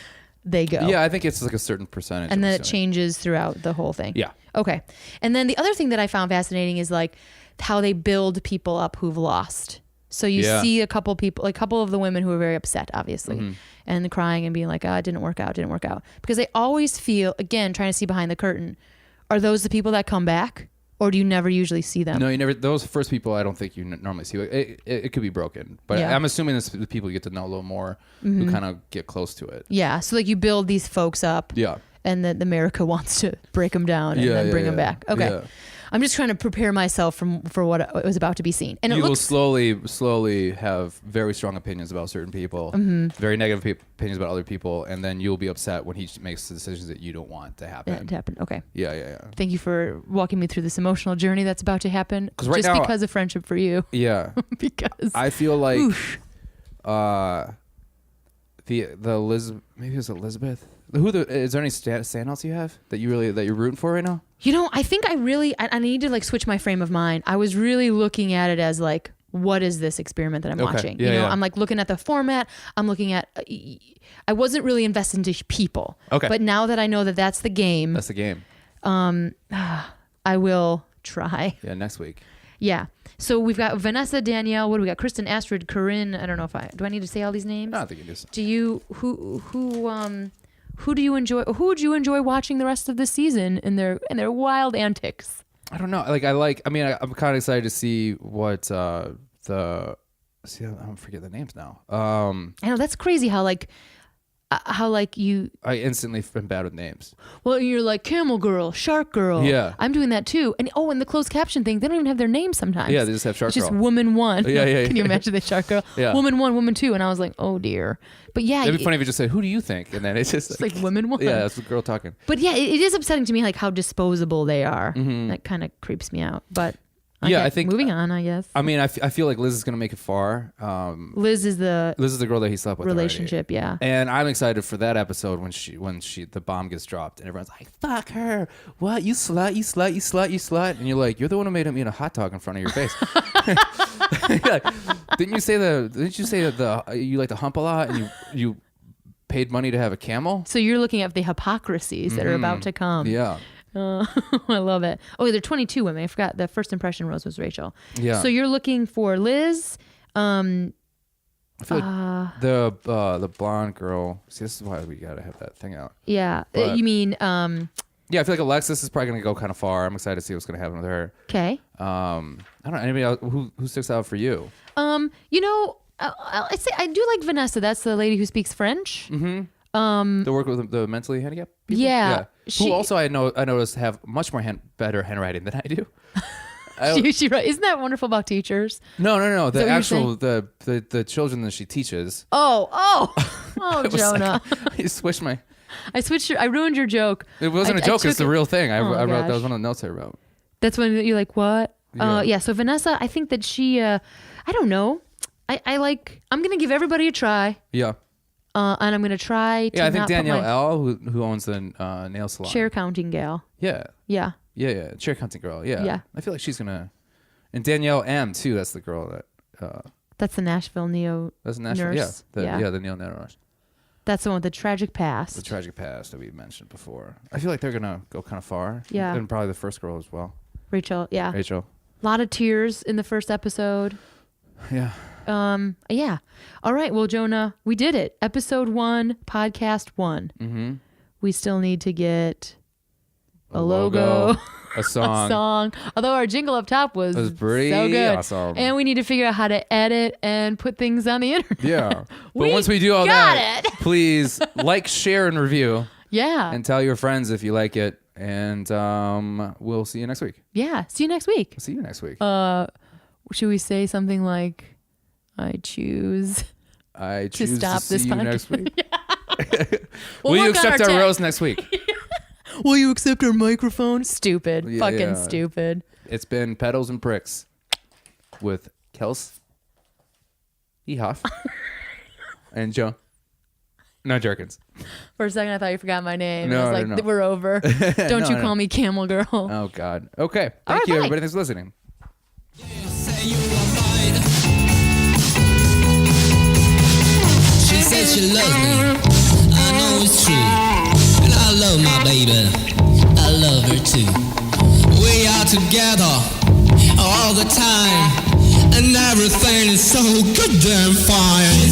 They go. Yeah, I think it's like a certain percentage. And then I'm it assuming. changes throughout the whole thing. Yeah. Okay. And then the other thing that I found fascinating is like how they build people up who've lost. So you Yeah. see a couple people, like a couple of the women who are very upset, obviously, Mm-hmm. and crying and being like, oh, it didn't work out. Because they always feel, again, trying to see behind the curtain, are those the people that come back? Or do you never usually see them? No, you never. Those first people, I don't think you normally see. It could be broken, but Yeah. I'm assuming it's the people you get to know a little more, who kind of get close to it. Yeah. So like you build these folks up. Yeah. And then America wants to break them down and then bring them back. Okay. Yeah. I'm just trying to prepare myself for what was about to be seen. And You it will looks slowly have very strong opinions about certain people, very negative opinions about other people, and then you'll be upset when he makes the decisions that you don't want to happen. it happened. Okay. Yeah. Thank you for walking me through this emotional journey that's about to happen. 'Cause right Just now- because of friendship for you. Yeah. Because I feel like oof. the Liz, maybe it was Elizabeth. Is there any standouts you have that you're rooting for right now? You know, I think I need to like switch my frame of mind. I was really looking at it as like, what is this experiment that I'm Okay. watching? Yeah, you know, yeah. I'm like looking at the format. I'm looking at. I wasn't really invested into people. Okay. But now that I know that that's the game, That's the game. I will try. Yeah, next week. Yeah. So we've got Vanessa, Danielle. What do we got? Kristen, Astrid, Corinne. I don't know if do I need to say all these names? No, I don't think it is. Do you who do you enjoy? Who would you enjoy watching the rest of the season in their wild antics? I don't know. I'm kind of excited to see what I don't forget the names now. I know that's crazy how you I instantly am bad with names. well you're like camel girl, shark girl. Yeah. I'm doing that too. And and the closed caption thing, they don't even have their names sometimes. Yeah, they just have shark It's just girl. woman one. Yeah. Can you imagine the shark girl? Yeah. Woman one, woman two, and I was like, oh dear. But yeah, It'd be funny if you just said, "Who do you think?" And then it's just it's like woman one. yeah, that's the girl talking. But yeah, it is upsetting to me like how disposable they are. That kind of creeps me out. But Yeah, okay, I think- moving on, I guess. I mean, I feel like Liz is gonna make it far. Liz is the Liz is the girl that he slept with already. relationship, yeah. And I'm excited for that episode when the bomb gets dropped and everyone's like, "Fuck her! What, you slut, you slut, you slut, you slut!" And you're like, "You're the one who made him eat a hot dog in front of your face." Like, didn't you say that you like to hump a lot and you paid money to have a camel? So you're looking at the hypocrisies that are about to come. Yeah. I love it. Oh, there are 22 women. I forgot the first impression rose was Rachel. Yeah. So you're looking for Liz. I feel like the blonde girl. See, this is why we gotta have that thing out. Yeah. But- You mean Yeah, I feel like Alexis is probably gonna go kind of far. I'm excited to see what's gonna happen with her. okay. I don't know anybody else who sticks out for you. You know, I'd say I do like Vanessa. That's the lady who speaks French. To work with the mentally handicapped people? Yeah. Who also I noticed have much more better handwriting than I do. She isn't that wonderful about teachers? No. that The what you're actual the children that she teaches. Oh, It was Jonah. Like, I switched my. I ruined your joke. It wasn't a joke. It's the real thing. I wrote. That gosh. was one of the notes I wrote. That's when you're like, what? Yeah. Yeah. So Vanessa, I think that she, I don't know. I'm going to give everybody a try. Yeah. And I'm gonna try to Yeah, I think not put Danielle my L, who owns the nail salon. chair counting gal. Yeah. Yeah. Yeah. Chair counting girl. Yeah. Yeah. I feel like she's gonna. And Danielle M too. That's the girl that. That's the Nashville neo That's the Nashville. nurse. Yeah. The neo nurse. That's the one with the tragic past. The tragic past that we mentioned before. I feel like they're gonna go kind of far. Yeah. And probably the first girl as well. Rachel. Yeah. Rachel. A lot of tears in the first episode. Yeah. Yeah. All right. Well, Jonah, we did it. Episode 1, podcast 1. Mm-hmm. We still need to get a logo. A song. A song. Although our jingle up top was pretty so good. awesome. And we need to figure out how to edit and put things on the internet. Yeah. But We once we do all got that, it. please like, share, and review. Yeah. And tell your friends if you like it. And we'll see you next week. Yeah. See you next week. See you next week. Should we say something like, I choose to stop see this you podcast? next week. We'll Will you work on accept our our tech. rose next week? Will you accept our microphone? Stupid. Yeah. Fucking stupid. It's been Petals and Pricks with Kelsie, Huff, and Joe. No, Jurkens. For a second, I thought you forgot my name. No, I was like, no. we're over. Don't you call me Camel Girl. Oh, God. Okay. All Thank right, you, bye. everybody. Thanks for listening. Say you are mine. She says she loves me. I know it's true. And I love my baby. I love her too. We are together all the time. And everything is so goddamn fine.